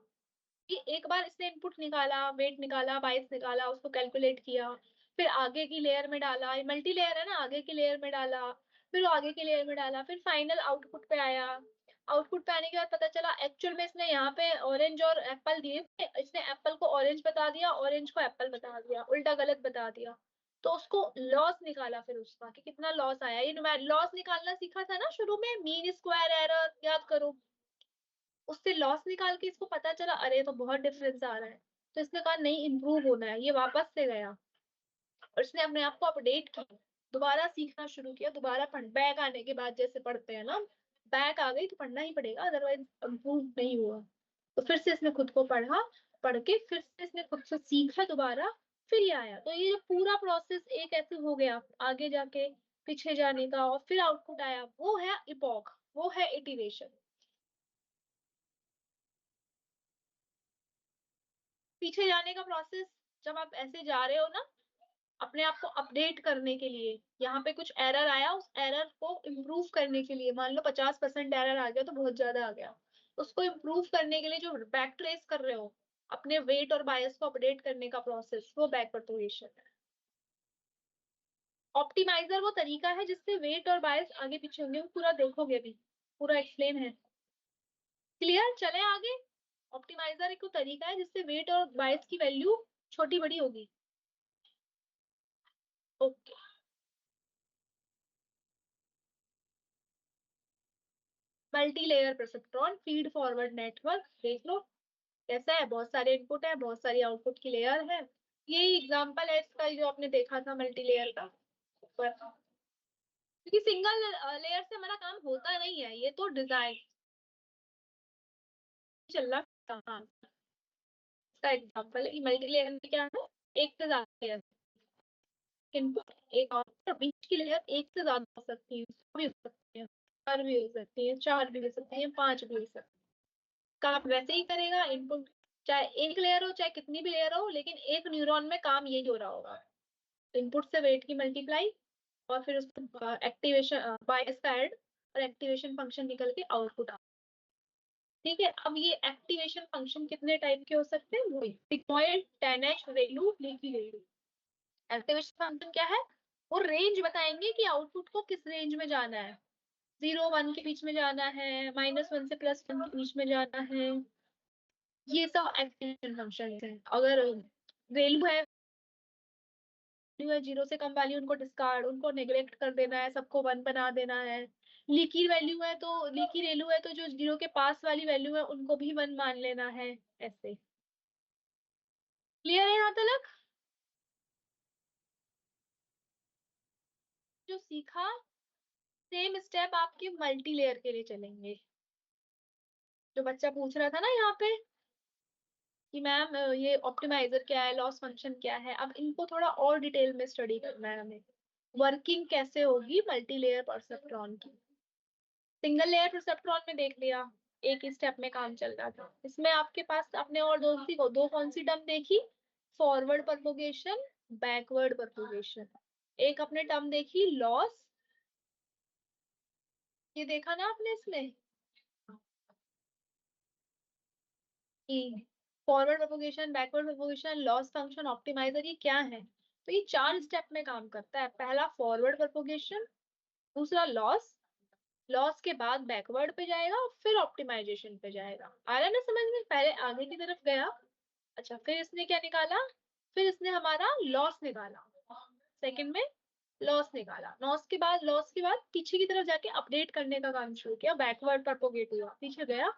कि एक बार इसने इनपुट निकाला, वेट निकाला, बाइस निकाला, उसको कैलकुलेट किया, फिर आगे की लेयर में डाला, ये मल्टी लेयर है ना, आगे की लेयर में डाला, फिर वो आगे की लेयर में डाला, फिर फाइनल आउटपुट पे आया। आउटपुट पे आने के बाद पता चला एक्चुअल में इसने यहाँ पे ऑरेंज और एप्पल दिए थे, इसने एप्पल को ऑरेंज बता दिया, ऑरेंज को एप्पल बता दिया, उल्टा गलत बता दिया। तो उसको लॉस निकाला फिर उसका, कि कितना लॉस आया। ये लॉस निकालना सीखा था ना शुरू में, मीन स्क्वायर एरर, याद करो। उससे लॉस निकाल के इसको पता चला अरे तो बहुत डिफरेंस आ रहा है, तो इसने कहा नहीं, इम्प्रूव होना है, ये वापस से गया और इसने अपने आप को अपडेट किया, दोबारा सीखना शुरू किया, दोबारा पढ़, बैक आने के बाद जैसे पढ़ते हैं ना, बैक आ गई तो पढ़ना ही पड़ेगा, अदरवाइज इम्प्रूव नहीं हुआ। तो फिर से इसने खुद को पढ़ा, पढ़ के फिर से इसने खुद से सीखा दोबारा, फिर ये आया। तो ये जो पूरा प्रोसेस एक ऐसे हो गया आगे जाके पीछे जाने का, और फिर आउटपुट आया, वो है इपॉक, वो है इटरेशन। पीछे जाने का प्रोसेस, जब आप ऐसे जा रहे हो ना, अपने आप को अपडेट करने के लिए, यहाँ पे कुछ एरर आया, उस एरर को इम्प्रूव करने के लिए, मान लो 50% एरर आ गया तो बहुत ज्यादा आ गया, उसको इम्प्रूव करने के लिए जो बैक ट्रेस कर रहे हो, अपने वेट और बायस को अपडेट करने का प्रोसेस, वो बैक प्रोपगेशन है। ऑप्टिमाइजर वो तरीका है जिससे वेट और बायस आगे पीछे होंगे, वो पूरा देखोगे अभी, पूरा एक्सप्लेन है। क्लियर, चले आगे। ऑप्टिमाइजर एक तरीका है जिससे वेट और बायस की वैल्यू छोटी बड़ी होगी। Okay, multi layer perceptron feed forward network देख लो कैसा है, बहुत सारे इनपुट है, बहुत सारी आउटपुट की लेयर है। यही एग्जांपल है इसका जो आपने देखा था मल्टी लेयर का ऊपर, क्योंकि सिंगल लेयर से हमारा काम होता नहीं है, ये तो डिजाइन चल रहा था। हाँ, इसका एग्जांपल है कि मल्टी लेयर में क्या है, एक से ज्यादा लेयर इनपुट, एक और बीच की लेयर एक से ज्यादा हो सकती है, भी हो सकती है, चार भी हो सकती है, चार भी हो सकती है, पांच भी हो सकती है। काम वैसे ही करेगा, इनपुट चाहे एक लेयर हो चाहे कितनी भी लेयर हो, लेकिन एक न्यूरॉन में काम यही हो रहा होगा, इनपुट से वेट की मल्टीप्लाई, और फिर उसको एक्टिवेशन बायस का ऐड, और एक्टिवेशन फंक्शन निकल के आउटपुट आ। ठीक है, अब ये एक्टिवेशन फंक्शन कितने टाइप के हो सकते हैं, वही sigmoid, 10H, ReLU, leaky ReLU. Activation function क्या है, वो रेंज बताएंगे कि आउटपुट को किस रेंज में जाना है, 0-1 के बीच में जाना है, -1 से +1 के बीच में जाना है। ये सब एक्टिवेशन फंक्शन है। अगर वैल्यू है 0 से कम वाली, उनको डिस्कार्ड, उनको नेग्लेक्ट कर देना है, सबको 1 बना देना है। लीकी वैल्यू है तो, लीकी वैल्यू है तो जो 0 के पास वाली वैल्यू है उनको भी 1 मान लेना है, ऐसे। क्लियर है यहाँ तक। जो सीखा, सेम स्टेप आपके मल्टी लेयर के लिए चलेंगे। जो बच्चा पूछ रहा था ना यहाँ पे कि मैम ये ऑप्टिमाइजर क्या है, लॉस फंक्शन क्या है, अब इनको थोड़ा और डिटेल में स्टडी करना है हमें, वर्किंग कैसे होगी मल्टी लेयर परसेप्ट्रॉन की। सिंगल लेयर परसेप्ट्रॉन में देख लिया, एक ही स्टेप में काम चल रहा था, इसमें आपके पास आपने और दो कौन सी टर्म देखी, फॉरवर्ड प्रोपगेशन, बैकवर्ड प्रोपगेशन। एक अपने टर्म देखी लॉस, ये देखा ना आपने इसमें कि forward propagation, backward propagation, loss function, optimiser, ये क्या है? तो ये 4 स्टेप में काम करता है। पहला फॉरवर्ड प्रोपोगेशन, दूसरा लॉस, लॉस के बाद बैकवर्ड पे जाएगा और फिर ऑप्टिमाइजेशन पे जाएगा। आ रहा है ना समझ में? पहले आगे की तरफ गया, अच्छा फिर इसने क्या निकाला, फिर इसने हमारा लॉस निकाला, सेकंड में लॉस निकाला, लॉस के बाद पीछे की तरफ जाके अपडेट करने का काम शुरू किया, बैकवर्ड प्रोपोगेट हुआ, पीछे गया,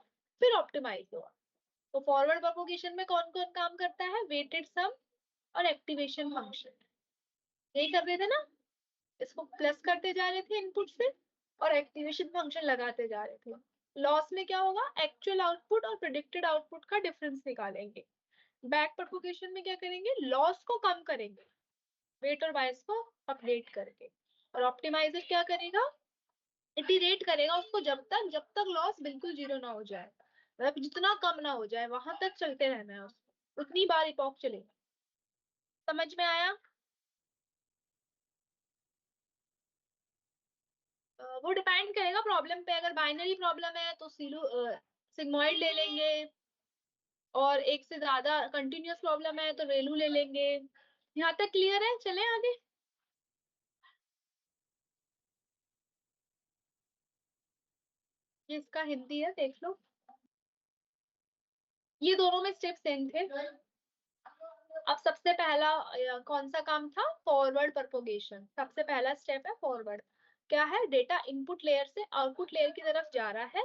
फिर ऑप्टिमाइज हुआ। तो फॉरवर्ड प्रोपोगेशन में कौन कौन काम करता है? वेटेड सम और एक्टिवेशन फंक्शन। यही कर रहे थे ना, इसको प्लस करते जा रहे थे इनपुट से और एक्टिवेशन फंक्शन लगाते जा रहे थे। लॉस में क्या होगा? एक्चुअल आउटपुट और प्रिडिक्टेड आउटपुट का डिफरेंस निकालेंगे। बैक प्रोपोगेशन में क्या करेंगे? लॉस को कम करेंगे, वेट और बायस को अपडेट करके। और ऑप्टिमाइजर क्या करेगा? इटीरेट करेगा उसको जब तक लॉस बिल्कुल जीरो ना हो जाए, मतलब जितना कम ना हो जाए वहां तक चलते रहना है उसको, उतनी बार इपॉक चलेगा। समझ में आया? वो डिपेंड करेगा प्रॉब्लम पे। अगर बाइनरी प्रॉब्लम है तो सिग्मॉइड ले लेंगे, और एक से ज्यादा कंटिन्यूअस प्रॉब्लम है तो रेलू ले लेंगे। यहाँ तक क्लियर है? चले आगे। ये इसका हिंदी है, देख लो। ये दोनों में स्टेप सेम थे। अब सबसे पहला कौन सा काम था? Forward propagation. सबसे पहला स्टेप है फॉरवर्ड। क्या है? डेटा इनपुट लेयर से आउटपुट लेयर की तरफ जा रहा है,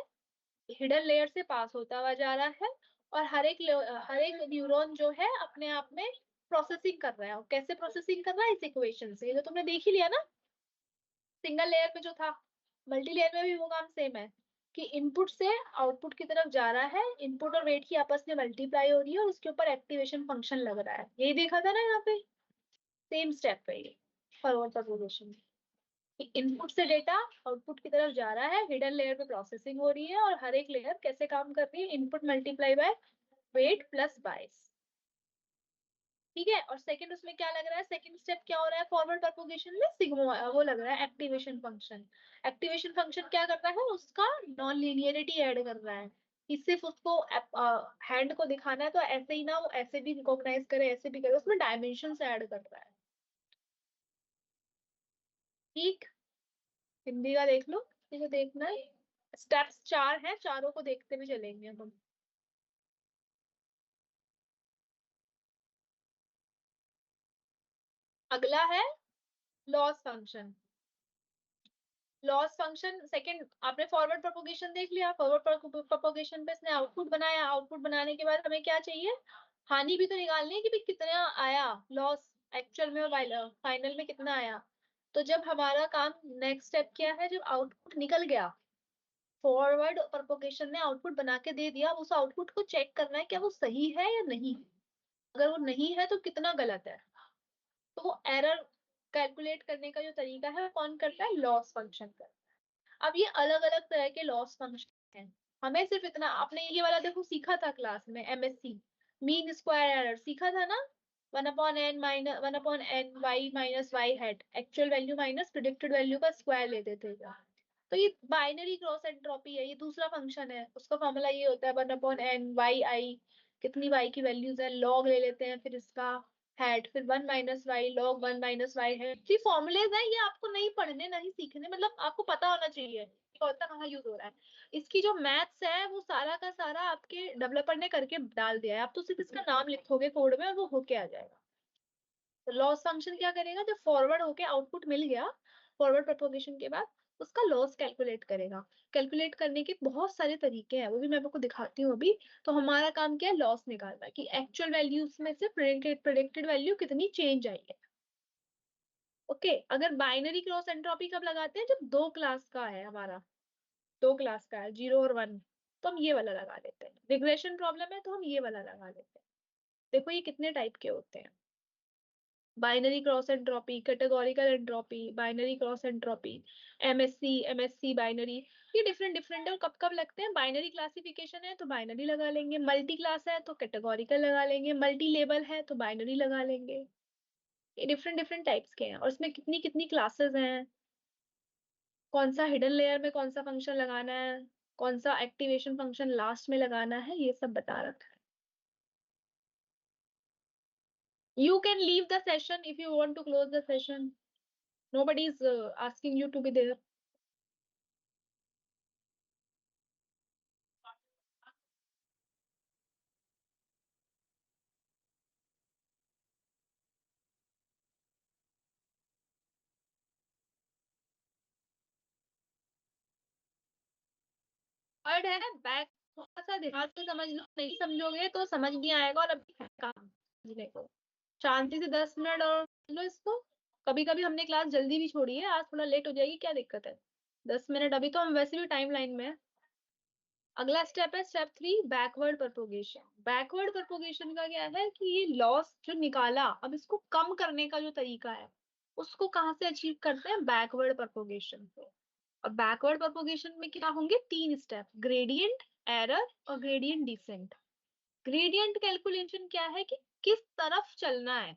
हिडन लेयर से पास होता हुआ जा रहा है, और हर एक न्यूरॉन जो है अपने आप में प्रोसेसिंग कर रहा है। और कैसे प्रोसेसिंग कर रहा है? इस इक्वेशन से, ये जो तुमने देख ही लिया ना सिंगल लेयर में जो था। मल्टी लेयर में भी वो काम सेम है कि इनपुट से आउटपुट की तरफ जा रहा है, इनपुट और वेट की आपस में मल्टीप्लाई हो रही है और उसके ऊपर एक्टिवेशन फंक्शन लग रहा है। यही देखा था ना यहाँ पे, सेम स्टेप है ये फॉरवर्ड प्रोपोगेशन। इनपुट से डेटा आउटपुट की तरफ जा रहा है, हिडन लेयर पे प्रोसेसिंग हो रही है, और हर एक लेयर कैसे काम कर रही है? Input multiply by weight plus bias. ठीक है। और सेकंड उसमें क्या लग रहा है? सेकंड स्टेप क्या हो रहा है फॉरवर्ड प्रोपोगेशन में? सिग्मा वो लग रहा है एक्टिवेशन फंक्शन। एक्टिवेशन फंक्शन क्या कर रहा है? उसका नॉन लीनियरिटी ऐड कर रहा है कि सिर्फ उसको हैंड को दिखाना है तो ऐसे ही ना, वो ऐसे भी रिकॉग्नाइज करे ऐसे भी करे, उसमें डायमेंशन ऐड कर रहा है। ठीक। हिंदी का देख लो, किसी को देखना है? स्टेप्स 4 हैं, चारों को देखते हुए चलेंगे हम। अगला है loss function. Loss function second, आपने फॉरवर्ड प्रोपोगेशन देख लिया। फॉरवर्ड प्रोपोगेशन पे इसने आउटपुट बनाया, आउटपुट बनाने के बाद हमें क्या चाहिए? हानि भी तो निकालनी है कि भाई कितना आया लॉस एक्चुअल में, और फाइनल में कितना आया। तो जब हमारा काम, नेक्स्ट स्टेप क्या है? जब आउटपुट निकल गया, फॉरवर्ड प्रोपोगेशन ने आउटपुट बना के दे दिया, अब उस आउटपुट को चेक करना है क्या वो सही है या नहीं। अगर वो नहीं है तो कितना गलत है। तो वो एरर कैलकुलेट करने का जो तरीका है वो कौन करता है? लॉस फंक्शन करता है। अब ये अलग अलग तरह के लॉस फंक्शन हैं। हमें सिर्फ इतना, आपने ये वाला देखो सीखा था क्लास में, एमएससी मीन स्क्वायर एरर सीखा था ना। 1/n-1/n y-y actual value minus predicted value का स्क्वायर लेते थे। तो ये बाइनरी क्रॉस एंट्रोपी है, ये दूसरा फंक्शन है। उसका फॉर्मूला ये होता है 1/n y(i), कितनी y की वैल्यूज है, लॉग ले लेते हैं, फिर इसका हेड, फिर 1 - y log 1 - y है। ये फॉर्मूलेज हैं, ये आपको नहीं पढ़ने नहीं सीखने, मतलब आपको पता होना चाहिए कौन सा कहाँ यूज हो रहा है। इसकी जो मैथ्स है वो सारा का सारा आपके डेवलपर ने करके डाल दिया है, आप तो सिर्फ इसका नाम लिखोगे कोड में और वो होके आ जाएगा। तो लॉस फंक्शन क्या करेगा? जब फॉरवर्ड होके आउटपुट मिल गया, फॉरवर्ड प्रोपोगेशन के बाद उसका लॉस कैलकुलेट करेगा। कैलकुलेट करने के बहुत सारे तरीके हैं, वो भी मैं आपको दिखाती हूँ अभी। तो हमारा काम क्या है? लॉस निकालना, कि एक्चुअल वैल्यूज में से प्रेडिक्टेड वैल्यू कितनी चेंज आई है। ओके। अगर बाइनरी क्रॉस एंट्रोपी कब लगाते हैं? जब दो क्लास का है हमारा, दो क्लास का है 0 और 1, तो हम ये वाला लगा लेते हैं। रिग्रेशन प्रॉब्लम है तो हम ये वाला लगा लेते हैं। देखो ये कितने टाइप के होते हैं: binary cross entropy, categorical entropy, binary cross entropy, MSc binary. ये डिफरेंट डिफरेंट है। और कब कब लगते हैं? बाइनरी क्लासिफिकेशन है तो बाइनरी लगा लेंगे, मल्टी क्लास है तो कैटेगोरिकल लगा लेंगे, मल्टी लेबल है तो बाइनरी लगा लेंगे। ये डिफरेंट डिफरेंट टाइप्स के हैं, और इसमें कितनी कितनी क्लासेस हैं, कौन सा हिडन लेयर में कौन सा फंक्शन लगाना है, कौन सा एक्टिवेशन फंक्शन लास्ट में लगाना है, ये सब बता रखा है। You can leave the session if you want to close the session. Nobody is asking you to be there. Word है बैक, थोड़ा सा ध्यान से समझ लो, नहीं समझोगे तो समझ नहीं आएगा और अभी है काम समझने को। शांति से 10 मिनट और लो इसको। कभी कभी हमने क्लास जल्दी भी छोड़ी है, आज थोड़ा लेट हो जाएगी, क्या दिक्कत है। 10 मिनट, अभी तो हम वैसे भी टाइम लाइन में है। अगला स्टेप है step 3, backward propagation. Backward propagation का क्या है कि ये लॉस जो निकाला, अब इसको कम करने का जो तरीका है उसको कहाँ से अचीव करते हैं, बैकवर्ड प्रोपोगेशन से। और बैकवर्ड प्रोपोगेशन में क्या होंगे, 3 स्टेप, ग्रेडियंट, एरर और ग्रेडियंट डिसेंट। ग्रेडियंट कैलकुलेशन क्या है कि किस तरफ चलना है,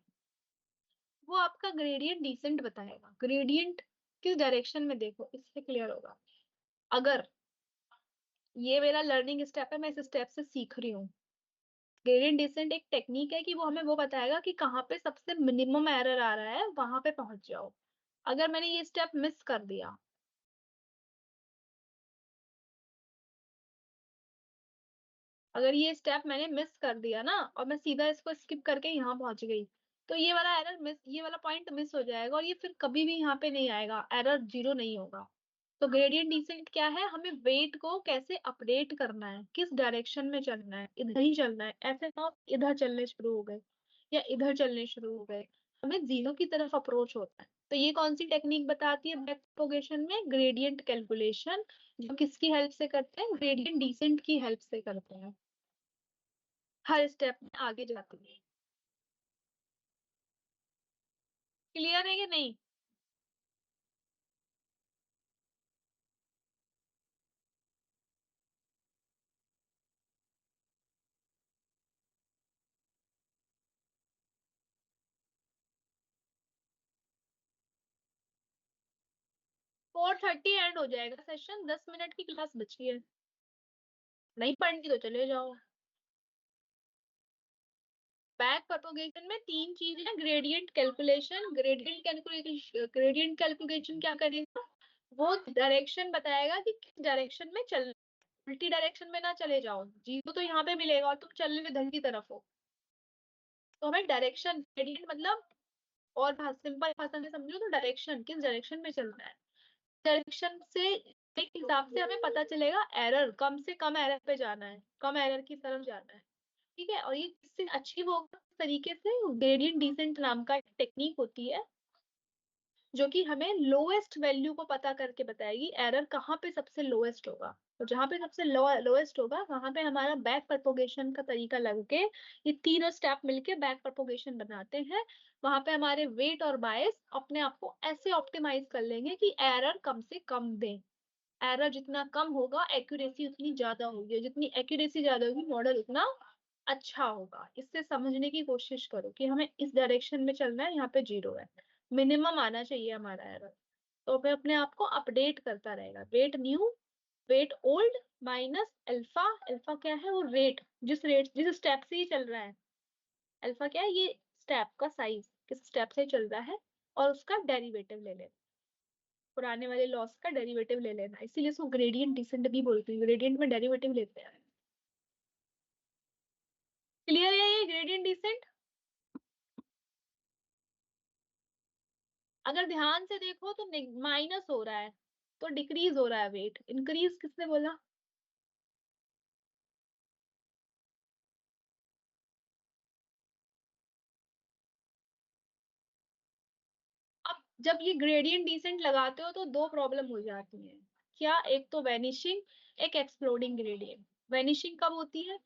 वो आपका ग्रेडियंट डिसेंट बताएगा। ग्रेडियंट किस डायरेक्शन में, देखो इससे क्लियर होगा। अगर ये मेरा लर्निंग स्टेप है, मैं इस स्टेप से सीख रही हूँ, ग्रेडियंट डिसेंट एक टेक्निक है कि वो हमें वो बताएगा कि कहाँ पे सबसे मिनिमम एरर आ रहा है, वहां पे पहुंच जाओ। अगर मैंने ये स्टेप मिस कर दिया, अगर ये स्टेप मैंने मिस कर दिया ना और मैं सीधा इसको स्किप करके यहाँ पहुंच गई, तो ये वाला एरर मिस, ये वाला पॉइंट मिस हो जाएगा और ये फिर कभी भी यहाँ पे नहीं आएगा, एरर जीरो नहीं होगा। तो ग्रेडियंट डिसेंट क्या है, हमें वेट को कैसे अपडेट करना है, किस डायरेक्शन में चलना है, इधर ही चलना है, ऐसे ना इधर चलने शुरू हो गए या इधर चलने शुरू हो गए, हमें जीरो की तरफ अप्रोच होता है। तो ये कौन सी टेक्निक बताती है बैक प्रोपोगेशन में, ग्रेडियंट कैलकुलेशन। जो किसकी हेल्प से करते हैं, ग्रेडियंट डिसेंट की हेल्प से करते हैं, हर स्टेप में आगे जाते हैं। क्लियर है कि नहीं। 4:30 एंड हो जाएगा सेशन, 10 मिनट की क्लास बची है, नहीं पढ़नी तो चले जाओ। बैक प्रोपोगेशन में 3 चीजें, ग्रेडियंट कैलकुलेशन। ग्रेडियंट कैलकुलेशन क्या करेगा, वो डायरेक्शन बताएगा कि किस डायरेक्शन में चलना है। उल्टी डायरेक्शन में ना चले जाओ, जीरो तो यहाँ पे मिलेगा और तुम चल रहे हो इधर की तरफ हो। तो हमें डायरेक्शन, ग्रेडियंट मतलब, और सिंपल भाषा में समझो तो डायरेक्शन, किस डायरेक्शन में चलना है, डायरेक्शन से एक हिसाब से हमें पता चलेगा एरर, कम से कम एरर पे जाना है, कम एरर की तरफ जाना है। ठीक है, और ये किससे अचीव होगा, इस तरीके से ग्रेडियंट डिसेंट नाम का एक टेक्निक होती है जो कि हमें लोएस्ट वैल्यू को पता करके बताएगी एरर कहाँ पे सबसे लोएस्ट होगा। तो जहाँ पे सबसे लोएस्ट होगा वहां पे हमारा बैक प्रोपोगेशन का तरीका लग के, ये तीनों स्टेप मिलके बैक प्रोपोगेशन बनाते हैं। वहां पे हमारे वेट और बायस अपने आप को ऐसे ऑप्टिमाइज कर लेंगे कि एरर कम से कम दें। एरर जितना कम होगा एक्यूरेसी उतनी ज्यादा होगी, जितनी एक्यूरेसी ज्यादा होगी मॉडल उतना अच्छा होगा। इससे समझने की कोशिश करो कि हमें इस डायरेक्शन में चलना है, यहाँ पे जीरो है, मिनिमम आना चाहिए हमारा एरर। तो हमें अपने आप को अपडेट करता रहेगा, weight new, weight old minus alpha. Alpha क्या है, वो रेट, जिस स्टेप से ही चल रहा है। अल्फा क्या है, ये स्टेप का साइज, किस स्टेप से चल रहा है, और उसका डेरिवेटिव ले लेना, पुराने वाले लॉस का डेरिवेटिव ले लेना, इसीलिए इसको ग्रेडियंट डिसेंट भी बोलते हैं, ग्रेडियंट में डेरिवेटिव लेते हैं। क्लियर है ये ग्रेडियंट डिसेंट। अगर ध्यान से देखो तो माइनस हो रहा है, तो डिक्रीज हो रहा है वेट, इंक्रीज किसने बोला। अब जब ये ग्रेडियंट डिसेंट लगाते हो तो दो प्रॉब्लम हो जाती है। क्या, एक तो वैनिशिंग, एक एक्सप्लोडिंग ग्रेडियंट। वैनिशिंग कब होती है,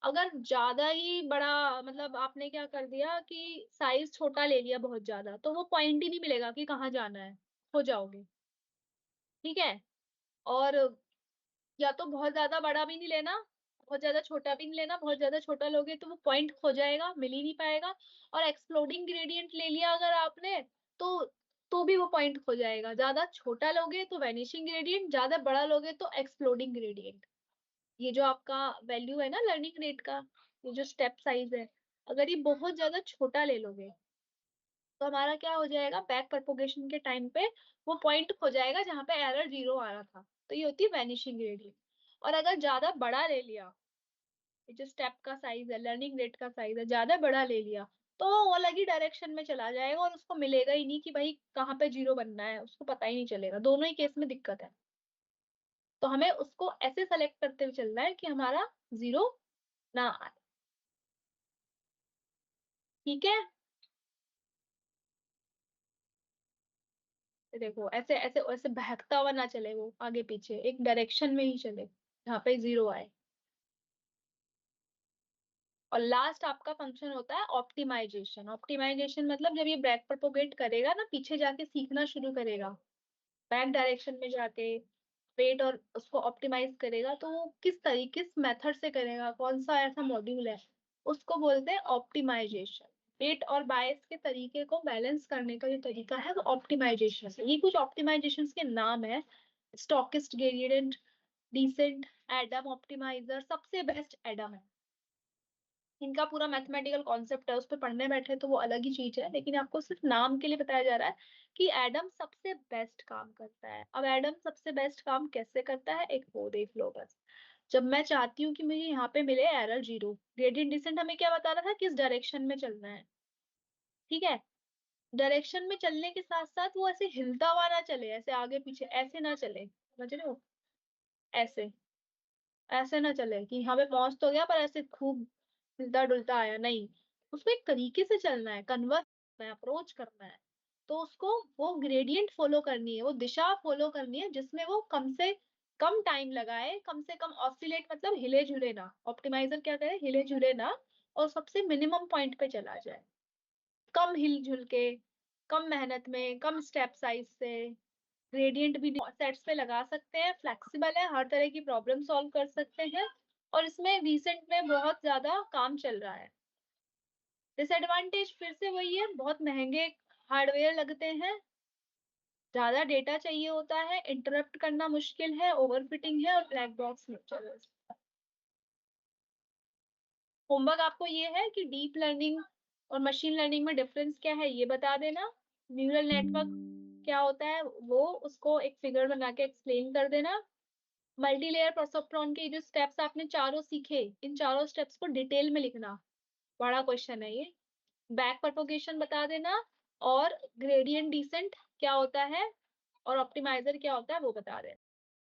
अगर ज्यादा ही बड़ा, मतलब आपने क्या कर दिया कि साइज छोटा ले लिया बहुत ज्यादा, तो वो पॉइंट ही नहीं मिलेगा कि कहाँ जाना है, हो जाओगे। ठीक है, और या तो बहुत ज्यादा बड़ा भी नहीं लेना, बहुत ज्यादा छोटा भी नहीं लेना, बहुत ज्यादा छोटा लोगे तो वो पॉइंट खो जाएगा, मिल ही नहीं पाएगा। और एक्सप्लोडिंग ग्रेडियंट ले लिया अगर आपने, तो तो भी वो पॉइंट खो जाएगा। ज्यादा छोटा लोगे तो वैनिशिंग ग्रेडियंट, ज्यादा बड़ा लोगे तो एक्सप्लोडिंग ग्रेडियंट। ये जो आपका वैल्यू है ना लर्निंग रेट का, ये जो स्टेप साइज है, अगर ये बहुत ज्यादा छोटा ले लोगे तो हमारा क्या हो जाएगा, बैक प्रोपोगेशन के टाइम पे वो पॉइंट खो जाएगा जहां पे एरर 0 आ रहा था। तो ये होती है वैनिशिंग ग्रेडियंट। और अगर ज्यादा बड़ा ले लिया, ये जो स्टेप का साइज है, लर्निंग रेट का साइज है, ज्यादा बड़ा ले लिया, तो वो अलग ही डायरेक्शन में चला जाएगा और उसको मिलेगा ही नहीं कि भाई कहाँ पे 0 बनना है, उसको पता ही नहीं चलेगा। दोनों ही केस में दिक्कत है। तो हमें उसको ऐसे सेलेक्ट करते हुए चलना है कि हमारा 0 ना आए। ठीक है। देखो ऐसे ऐसे ऐसे बहकता हुआ ना चले, वो आगे पीछे एक डायरेक्शन में ही चले जहाँ पे 0 आए। और लास्ट आपका फंक्शन होता है ऑप्टिमाइजेशन। ऑप्टिमाइजेशन मतलब जब ये बैक प्रोपोगेट करेगा ना, पीछे जाके सीखना शुरू करेगा, बैक डायरेक्शन में जाके वेट और उसको ऑप्टिमाइज करेगा, तो वो किस तरीके, किस मेथड से करेगा, कौन सा ऐसा मॉड्यूल है, उसको बोलते हैं ऑप्टिमाइजेशन। वेट और बायस के तरीके को बैलेंस करने का जो तरीका है वो ऑप्टिमाइजेशन है। ये कुछ ऑप्टिमाइजेशन के नाम है। Stochastic gradient, descent, Adam optimiser, सबसे बेस्ट एडम है। इनका पूरा मैथमेटिकल कॉन्सेप्ट है, उस पर पढ़ने बैठे तो वो अलग ही चीज है, लेकिन आपको सिर्फ नाम के लिए बताया जा रहा है कि एडम सबसे बेस्ट काम करता है। अब एडम सबसे बेस्ट काम कैसे करता है, एक वो देख लो बस। जब मैं चाहती हूँ कि मुझे यहाँ पे मिले एरर 0, ग्रेडियंट डिसेंट हमें क्या बता रहा था, किस डायरेक्शन में चलना है। ठीक है। डायरेक्शन में चलने के साथ साथ वो ऐसे हिलता हुआ ना चले, ऐसे आगे पीछे ऐसे ना चले, समझ रहे हो, ऐसे ऐसे ना चले कि हाँ भाई पहुंच तो गया पर ऐसे खूब हिलता डुलता आया नहीं। उसको एक तरीके से चलना है, कन्वर्स करना है, अप्रोच करना है। तो उसको वो ग्रेडियंट फॉलो करनी है, वो दिशा फॉलो करनी है जिसमें वो कम से कम टाइम लगाए, कम से कम ऑसिलेट मतलब हिले झुले ना। ऑप्टिमाइजर क्या करे, हिले झुले ना, और सबसे मिनिमम पॉइंट पे चला जाए, कम हिल झुल के, कम मेहनत में, कम स्टेप साइज से। ग्रेडियंट भी सेट्स पे लगा सकते हैं, फ्लेक्सिबल है, हर तरह की प्रॉब्लम सॉल्व कर सकते हैं। और इसमें रिसेंट में बहुत ज्यादा काम चल रहा है। डिसएडवांटेज फिर से वही है, बहुत महंगे हार्डवेयर लगते हैं, ज्यादा डेटा चाहिए होता है, इंटरप्ट करना मुश्किल है, ओवरफिटिंग है और ब्लैक बॉक्स नेचर है। होमवर्क आपको ये है कि डीप लर्निंग और मशीन लर्निंग में डिफरेंस क्या है ये बता देना। न्यूरल नेटवर्क क्या होता है वो उसको एक फिगर बना के एक्सप्लेन कर देना। मल्टी लेयर परसेप्ट्रॉन के जो स्टेप्स आपने चारों सीखे, इन चारों स्टेप्स को डिटेल में लिखना, बड़ा क्वेश्चन है ये। बैक प्रोपोगेशन बता देना, और ग्रेडियंट डिसेंट क्या होता है और ऑप्टिमाइजर क्या होता है वो बता देना।